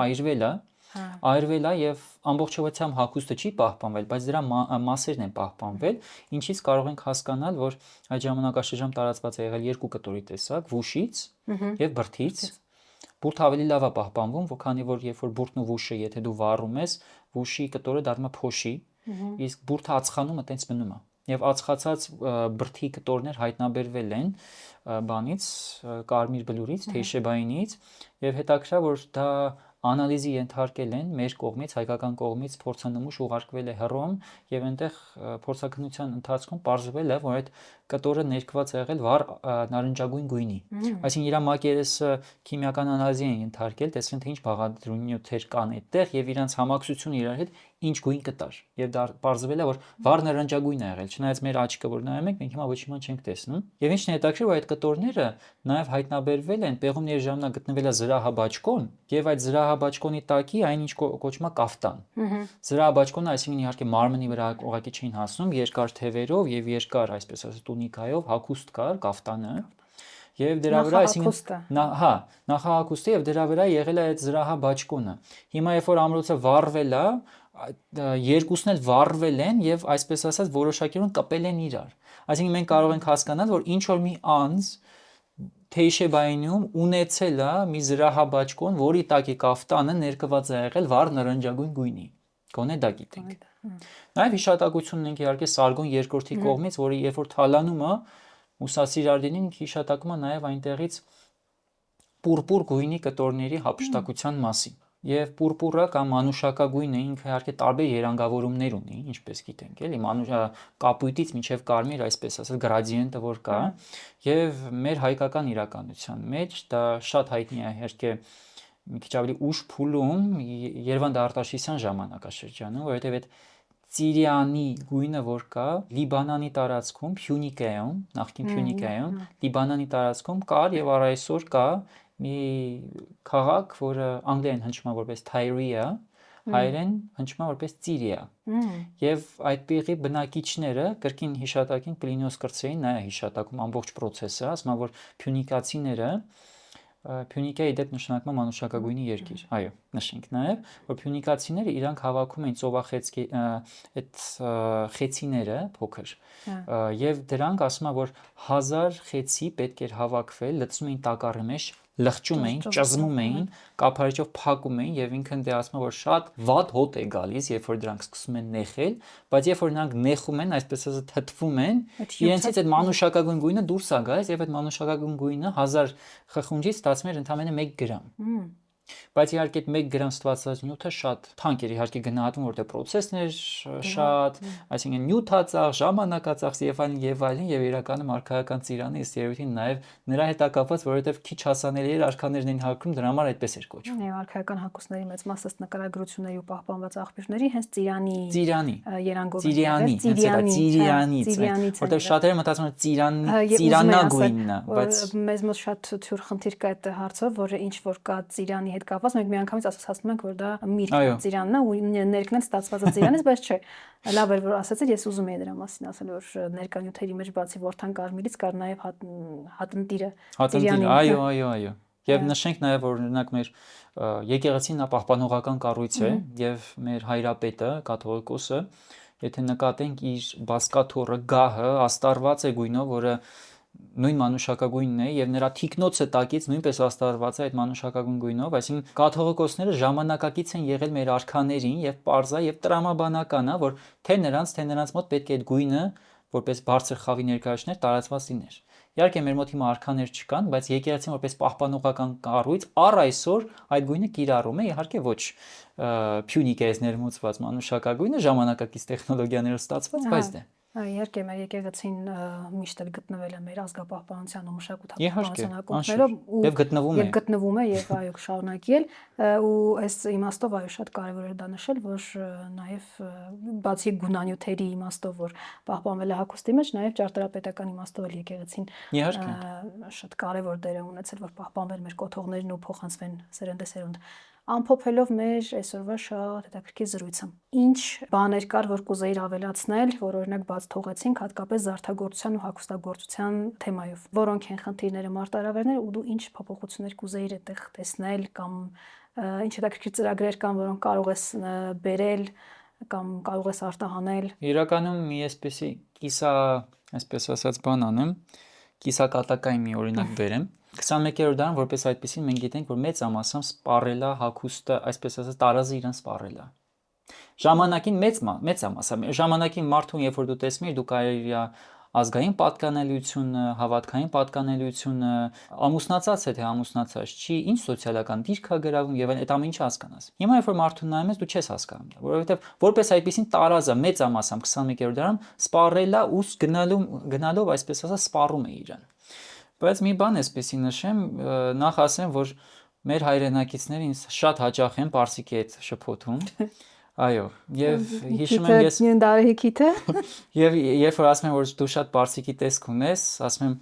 այրվել է եւ ամբողջությամբ հագուստը չի պահպանվել, բայց դրա մասերն են պահպանվել, ինչից կարող ենք հասկանալ, որ այդ ժամանակաշրջան տարածված է եղել երկու կտորի տեսակ՝ վուշից եւ բրդից։ Բուրդը ավելի լավ է պահպանվում, քանի որ երբ որ բուրդն ու վուշը, եթե դու վառում ես, վուշի կտորը դառնում է փոշի, իսկ բուրդը ածխանումը տենց մնում է։ Եվ ածխացած բրդի կտորներ հայտնաբերվել են բանից, կարմիր բլուրից, Թեյշեբայինից, եւ հետաքրքիր որ դա անալիզի ենթարկել են մեր կողմից, հայկական կողմից փորձանմուշ ուղարկվել է Հռոմ եւ այնտեղ փորձակնության ընթացքում պարզվել է, որ այդ կտորը ներկված է եղել վառ նարնջագույն գույնի։ Այսինքն իր մակերեսը քիմիական անալիզի են ենթարկել, տեսնեն թե ինչ բաղադրունյութեր կան այդտեղ եւ իրանց համակցությունը իրար հետ ինչ գույն կտար։ Եվ դա պարզվել է, որ վառ նարնջագույն է եղել, չնայած մեր աչքը որ նայում ենք, մենք հիմա ոչ մի բան չենք տեսնում։ Եվ ինչն է հետաքրքիր, որ այդ կտորները նաեւ հայտնաբերվել են պեղումների ժամանակ գտնվել է զրահաբաճկոն եւ այդ զրահաբաճկոնի տակի այն ինչ կոչվում է կաֆտան։ Զրահաբաճկոնը, այսինքն իհարկե մարմնի վրա ուղղակի չէին հասնում, երկար թևերով եւ երկար, այսպես ասած, տունիկայով հագուստ կար, կաֆտանը։ եւ դրա վրա Նախահագուստը։ նախահագուստը եւ դրա վրա եղել է այդ զրահաբաճկոնը։ Հիմա երբ որ ամրոցը վառվել է, երկուսն էլ վառվել են եւ այսպես ասած որոշակիորեն կպել են իրար։ Այսինքն մենք կարող ենք հասկանալ, որ ինչ որ մի անձ Թեյշեբայինում ունեցել է մի զրահաբաճկոն, որի տակի կաֆտանը ներկված է եղել վառ նարնջագույն գույնի։ Գոնե դա գիտենք։ Նաև հիշատակություն ունենք իհարկե Սարգոն II-ի կողմից, որը երբ որ թալանում է Մուսասիրարդինին հիշատակում է նաև այնտեղից պուրպուր գույնի կտորների հափշտակության մասին։ Եվ պուրպուրը կամ մանուշակագույնը ինքը իհարկե տարբեր երանգավորումներ ունի, ինչպես գիտենք, էլի, կապույտից մինչև կարմիր, այսպես ասած, գրադիենտը որ կա, եւ մեր հայկական իրականության մեջ դա շատ հայտնի է իհարկե մի քիչ ավելի ուշ փուլում Երվանդ Արտաշիսյան ժամանակաշրջանում, որովհետեւ այդ Ծիրյանի գույնը որ կա, Լիբանանի տարածքում, Փյունիկայում, նախկին Փյունիկայում, Լիբանանի տարածքում կար եւ առ այսօր կա մի քաղաք, որը անգլերեն հնչում է որպես Թայրիա, հայերեն հնչում է որպես Ծիրիա։ Եվ այդ տեղի բնակիչները կրկին հիշատակին Պլինիոս կրծեին նա է հիշատակում ամբողջ process-ը, ասում է որ փյունիկացիները Փյունիկիայի դեպ նշանակում է մանուշակագույնի երկիր։ Այո, նշենք նաև, որ փյունիկացիները իրանք հավաքում էին ծովախեցքի այդ խեցիները փոքր եւ դրանք ասում է որ 1000 խեցի պետք էր հավաքվել, լցնում էին տակառի մեջ, լղջում էին, ճզմում էին, կափարիչով փակում էին եւ ինքն դե ասում է որ շատ վատ հոտ է գալիս, երբ որ դրանք սկսում են նեխել, բայց երբ որ նրանք նեխում են, այսպես ասած թթվում են, իրենցից այդ մանուշակագույն գույնը դուրս է գալիս եւ այդ մանուշակագույն գույնը 1000 խխունջից ստացվում էր ընդամենը 1 գրամ։ Բայց իհարկե այդ 1 գրամ ստացած նյութը շատ թանկ էր իհարկե գնահատվում, որտեղ process-ներ շատ, այսինքն նյութածախ, ժամանակածախ եւ այլն եւ իրականում արխայական ծիրանը ըստ երևույթին նաեւ նրա հետ է կապված, որովհետեւ քիչ հասանելի էր արքաներն էին հագում, դրա համար այդպես էր կոչվում։ Այո, արխայական հագուստների մեծ մասը նկարագրությունների ու պահպանված աղբյուրների հենց Ծիրանի երանգով Ծիրանից, որտեղ շատերը մտածում են Ծիրանագույնն է, բայց մեզ մոտ շատ թյուր խնդիր կա այդ հարցով, որը ինչ որ կա Ծիրանի հետ կապված, մենք միանգամից ասացնում ենք, որ դա միրգ Ծիրանն է ու ներքն ստացված է Ծիրանից, բայց չէ։ Լավ էր որ ասացիր, ես ուզում եի դրա մասին ասել, որ ներկանյութերի մեջ բացի Որդան կարմիրից կար նաև հատնտիրը Ծիրանի։ Այո։ Եվ նշենք նաև որ օրինակ մեր եկեղեցին նա պահպանողական կառույց է եւ մեր հայրապետը կաթողիկոսը, եթե նկատենք իր բասկաթոռը գահը աստարված է գույնով, որը նույն մանուշակագույնն է եւ նրա թիկնոցը տակից նույնպես աստարված է այդ մանուշակագույն գույնով, այսինքն կաթողիկոսները ժամանակակից են եղել մեր արքաներին եւ պարզա եւ տրամաբանական է, որ թե նրանց մոտ պետք է այդ գույնը որպես բարձր խավի ներկայացներ տարածված լիներ։ Իհարկե մեր մոտ հիմա արքաներ չկան, բայց եկեղեցին որպես պահպանողական կառույց առ այսօր այդ գույնը կիրառում է, իհարկե ոչ Փյունիկայից ներմուծված մանուշակագույնը ժամանակակից տեխնոլոգիաներով ստացված, բայց դե Իհարկե մեր եկեղեցին միշտ էլ գտնվել է մեր ազգապահպանության ու մշակութապահպանության ակունքներով եւ գտնվում է եւ այո կշարունակի ու այս իմաստով այո շատ կարեւոր է դա նշել, որ նաեւ բացի գունանյութերի իմաստով, որ պահպանվել է հագուստի մեջ, նաեւ ճարտարապետական իմաստով էլ եկեղեցին շատ կարեւոր դեր է ունեցել, որ պահպանվել մեր կոթողներն ու փոխանցվեն սերնդեսերունդ։ Ամփոփելով մեր այսօրվա շատ հետաքրքիր զրույցը։ Ինչ բաներ կար, որ կուզեիր ավելացնել, որ օրինակ բաց թողեցինք հատկապես զարդագործության ու հագուստագործության թեմայով։ Որոնք են խնդիրները, մարտահրավերները ու դու ինչ փոփոխություններ կուզեիր այդտեղ տեսնել կամ ինչ հետաքրքիր ծրագրեր կան, որոնք կարող ես բերել կամ կարող ես արտահանել։ Իրականում մի այսպեսի այսպես ասած բան անեմ, կիսակատակային մի օրինակ բերեմ։ 21-րդ դարում որպես այդպեսին մենք գիտենք, որ մեծամասամբ սպառելա հագուստը, այսպես ասած, տարազը իրան սպառելա։ Ժամանակին մեծամասամբ, ժամանակին մարդուն երբ որ դու տեսնում ես, դու կարելի է ազգային պատկանելիությունը, հավատքային պատկանելիությունը, ամուսնացած է թե ամուսնացած չի, ինչ սոցիալական դիրք է գրավում եւ այդ ամեն ինչը հասկանաս։ Հիմա երբ որ մարդուն նայում ես, դու չես հասկանում դա, որովհետեւ որպես այդպեսին տարազը մեծամասամբ 21-րդ դարում սպառելա ու գնալով այսպես ասած սպառում է իրան։ Բայց մի բան էսպեսի նշեմ, նախ ասեմ, որ մեր հայրենակիցները ինձ շատ հաճախ են պարսիկի հետ շփոթում։ Այո, եւ հիշում եմ ես Դարեհիքիթե։ Եվ երբ որ ասում եմ, որ դու շատ պարսիկի տեսք ունես, ասում եմ,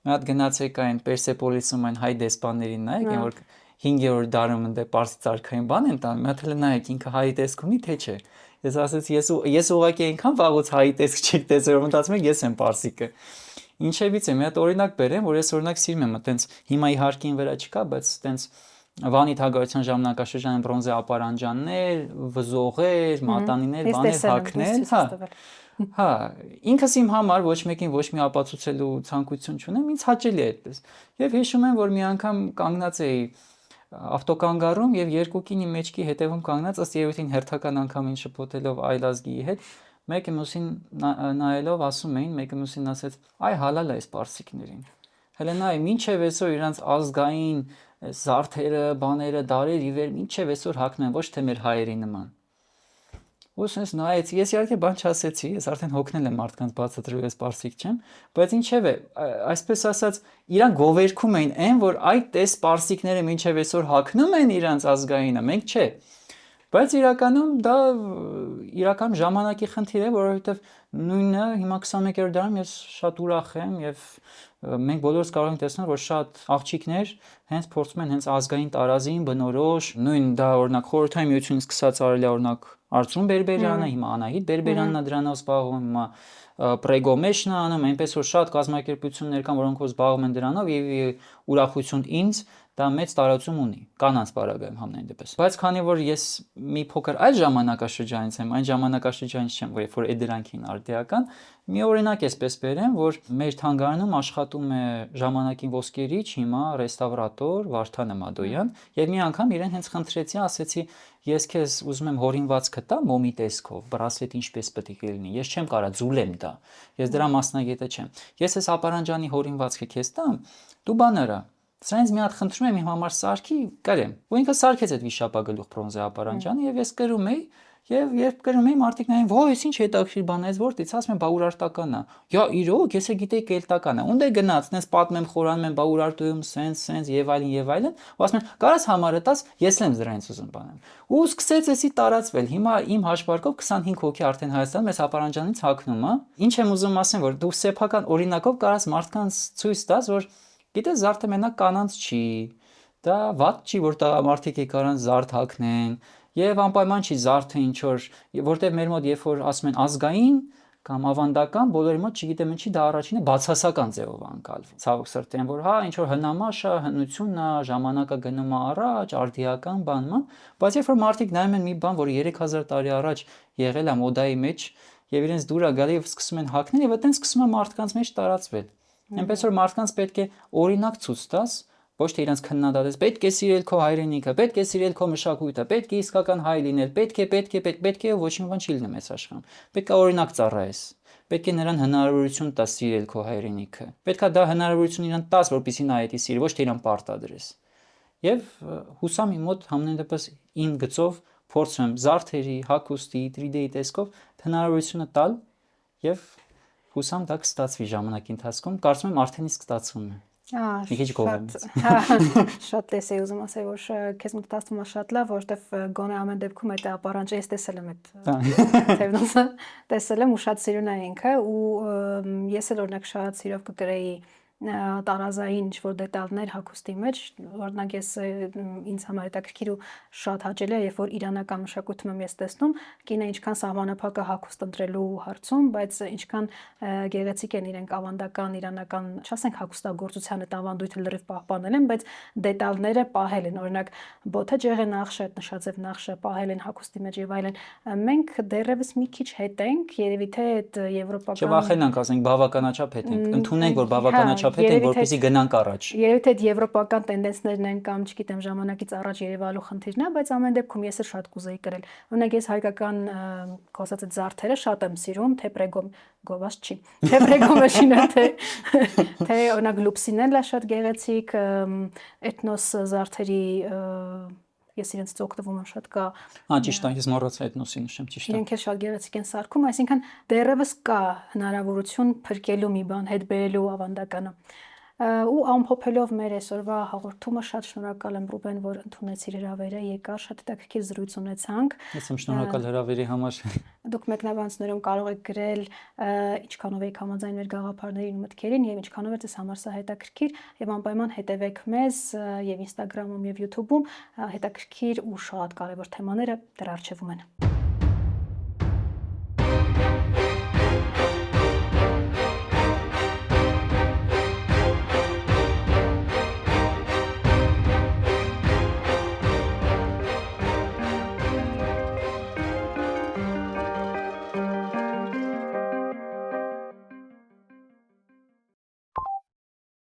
մի հատ գնացեք այն Պերսեպոլիսում այն հայ դեսպաններին նայեք, այն որ 5-րդ դարում ընդ պարսի ցարքային բան են տանում, մի հատ էլ նայեք ինքը հայի տեսք ունի, թե չէ։ Ես ասեցի, ես ուղղակի այնքան վաղուց հայի տեսք չեք տեսել, որ մտածում եք ես եմ պարսիկը։ Ինչևից է, մի հատ օրինակ բերեմ, որ ես օրինակ սիրում եմ, այտենց հիմա իհարկե ին վրա չկա, բայց այտենց Վանի թագավորության ժամանակաշրջանային բրոնզե ապարանջաններ, վզողեր, մատանիներ, Ես բաներ տեսել եմ, հագնել, ցույց ես տվել։ հա, ինքս իմ համար ոչ մեկին ոչ մի ապացուցելու ցանկություն չունեմ, ինձ հաճելի է այդպես։ Եվ հիշում եմ, որ մի անգամ կանգնած էի ավտոկանգառում եւ երկու կինի մեջքի հետևում կանգնած ըստ երևույթին հերթական անգամին շփոթելով այլ ազգի հետ, մեկը մյուսին նայելով ասում էին, մեկը մյուսին ասեց. «Այ հալալ է այս պարսիկներին»։ Հələ նայ, մինչև այսօր իրանց ազգային զարդերը, բաները, դարեր ի վեր, մինչև այսօր հագնում են ոչ թե մեր հայերի նման։ Ու sense նայեցի, ես իհարկե բան չասեցի, ես արդեն հոգնել եմ մարդկանց բացատրելու ես պարսիկ չեմ, բայց ինչև է, այսպես ասած, իրանք գովերքում էին այն, որ այդ տես պարսիկները մինչև այսօր հագնում են իրանց ազգայինը, մենք չէ։ Բայց իրականում դա իրական ժամանակի խնդիր է, որովհետև նույնը հիմա 21-րդ դարում ես շատ ուրախ եմ եւ մենք բոլորս կարող ենք տեսնել, որ շատ աղջիկներ հենց փորձում են հենց ազգային տարազին բնորոշ, նույն դա օրինակ խորհրդային միությունից սկսած արել է օրինակ Արծրուն Բերբերյանը, հիմա Անահիտ Բերբերյանն է դրանով զբաղվում, հիմա Պրեգոմեշն է անում, այնպես որ շատ կազմակերպություններ կան, որոնք զբաղվում են դրանով եւ ուրախություն ինձ դա մեծ տարածում ունի կանանց բaragայում համենայն դեպս։ Բայց քանի որ ես մի փոքր այլ ժամանակաշրջանից եմ, այն ժամանակաշրջանից չեմ, որ երբ որ Էդրանքին արդիական, մի օրինակ էսպես բերեմ, որ մեր թանգարանում աշխատում է ժամանակին ոսկերիչ, հիմա ռեստավրատոր Վարդան Մադոյան, եւ մի անգամ իրեն հենց խնդրեցի, ասեցի, ես քեզ ուզում եմ հորինվածքը տա մոմի տեսքով, բրասլետ ինչպես պետք է լինի։ Ես չեմ կարա ձուլեմ դա։ Ես դրա մասնագետը չեմ։ Ես այս ապարանջանի հորինվածքը քեզ տամ, դու բան արա։ Սրանից մի հատ խնդրում եմ իմ համար սարքի, կրեմ։ Ու ինքը սարքեց այդ վիշապագլուխ բրոնզե ապարանջանը եւ ես կրում էի եւ երբ կրում էի մարդիկ նայեն, «Ոյ, այս ինչ հետաքրիր բան է, այս որտից»։ Ասում եմ, «Բա Ուրարտական է»։ «Յա, իրոք, ես է գիտեի կելտական է»։ Ունդե գնաց, նես պատմեմ, խորանում եմ, «Բա Ուրարտուում սենց եւ այլն եւ այլն»։ Ու ասում են, «Կարաս համարը տաս, ես եմ դրանից ուզում բանեմ»։ Ու սկսեց էսի տարածվել։ Հիմա իմ հաշվարկով 25 հոգի արդեն Հայաստանում այս ապարանջանից հագնում է։ Ինչ եմ ուզում ասեմ, որ դու սեփական օրինակով կարաս մարդկանց ցույց տաս, որ գիտես զարդը մենակ կանանց չի, դա վատ չի, որ տղամարդիկ եկարան զարդ հագնեն, եւ անպայման չի զարդը ինչ որ, որտեւ մեր մոտ երբ որ ասում են ազգային կամ ավանդական, բոլորի մոտ չգիտեմ ինչի դա առաջինը բացասական ձևով անցալվում։ Ցավոք սրտի են, որ հա ինչ որ հնամաշ է, հնությունն է, ժամանակը գնում է առաջ, արդիական բանն, բայց երբ որ մարդիկ նայում են մի բան, որ 3000 տարի առաջ եղել է մոդայի մեջ եւ իրենց դուր է գալի եւ սկսում են հագնել եւ այդտեղ սկսում է մարդկանց մեջ տարածվել։ Այնպես որ մարդկանց պետք է օրինակ ցույց տաս, ոչ թե իրանց քննադատես, պետք է սիրել քո հայրենիքը, պետք է սիրել քո մշակույթը, պետք է իսկական հայ լինել, պետք է ոչ մի բան չի լինում այս աշխարհում։ Պետք է օրինակ ծառայես։ Պետք է նրան հնարավորություն տաս սիրել քո հայրենիքը։ Պետք է դա հնարավորություն իրան տաս, որպեսզի նա այդ սիրի, ոչ թե իրան պարտադրես։ Եվ հուսամ իմ մոտ համենայն դեպս իմ գծով փորձում եմ զարդերի, հագուստի, 3D տեսքով հնարավորությունը տալ եւ հուսամ դա կստացվի ժամանակի ընթացքում, կարծում եմ արդեն իսկ ստացվում է։ Մի քիչ գոհ Շատ տես էի ուզում ասել, որ քեզ մոտ ստացվում է շատ լավ, որովհետև գոնե ամեն դեպքում այդ ապարանջը ես տեսել եմ այդ թևնոցը, տեսել եմ ու շատ սիրուն է ինքը ու ես էլ օրինակ շատ սիրով կկրեի տարազային ինչ-որ դետալներ հագուստի մեջ, օրինակ ես ինձ համար հետաքրքիր ու շատ հաճելի է, երբ որ իրանական մշակույթում եմ ես տեսնում, կինը ինչքան սահմանափակ է հագուստ ընտրելու հարցում, բայց ինչքան գեղեցիկ են իրենք ավանդական, իրանական, չասենք հագուստագործության այդ ավանդույթը լրիվ պահպանել են, բայց դետալները պահել են, օրինակ բոթե ջեղե նախշը, այդ նշաձև նախշը պահել են հագուստի մեջ եւ այլն։ Մենք դեռևս մի քիչ հետ ենք, երևի թե այդ եվրոպական Չվախենանք, ասենք բավականաչափ հետ ենք, ընդունենք, որ բավականաչափ հետ ենք, որպեսզի գնանք առաջ։ Երևի թե եվրոպական տենդենսներն են կամ չգիտեմ ժամանակից առաջ երևալու խնդիրն է, բայց ամեն դեպքում ես էլ շատ կուզեի կրել։ Օրինակ ես հայկական խոսած այդ զարդերը շատ եմ սիրում, թե գովաս չի։ Թե պրեգոմեշինը, թե օրինակ լուպսինելը շատ գեղեցիկ, էթնոս զարդերի ես իրենցից օգտվում եմ շատ կա։ Ճիշտ է, ես մոռացա էթնոսի նշեմ, ճիշտ է։ Իրենք էլ շատ գեղեցիկ են սարքում, այսինքն դեռևս կա հնարավորություն փրկելու մի բան, հետ բերելու ավանդականը։ Ու ամփոփելով մեր այսօրվա հաղորդումը շատ շնորհակալ եմ Ռուբեն, որ ընդունեցիր հրավերը, եկար, շատ հետաքրքիր զրույց ունեցանք։ Ես եմ շնորհակալ հրավերի համար։ Դուք մեկնաբանություններում կարող եք գրել ինչքանով եք համաձայն մեր գաղափարներին ու մտքերին եւ ինչքանով է ձեզ համար սա հետաքրքիր եւ անպայման հետեւեք մեզ եւ Instagram-ում եւ YouTube-ում հետաքրքիր ու շատ կարեւոր թեմաները դեռ առջևում են։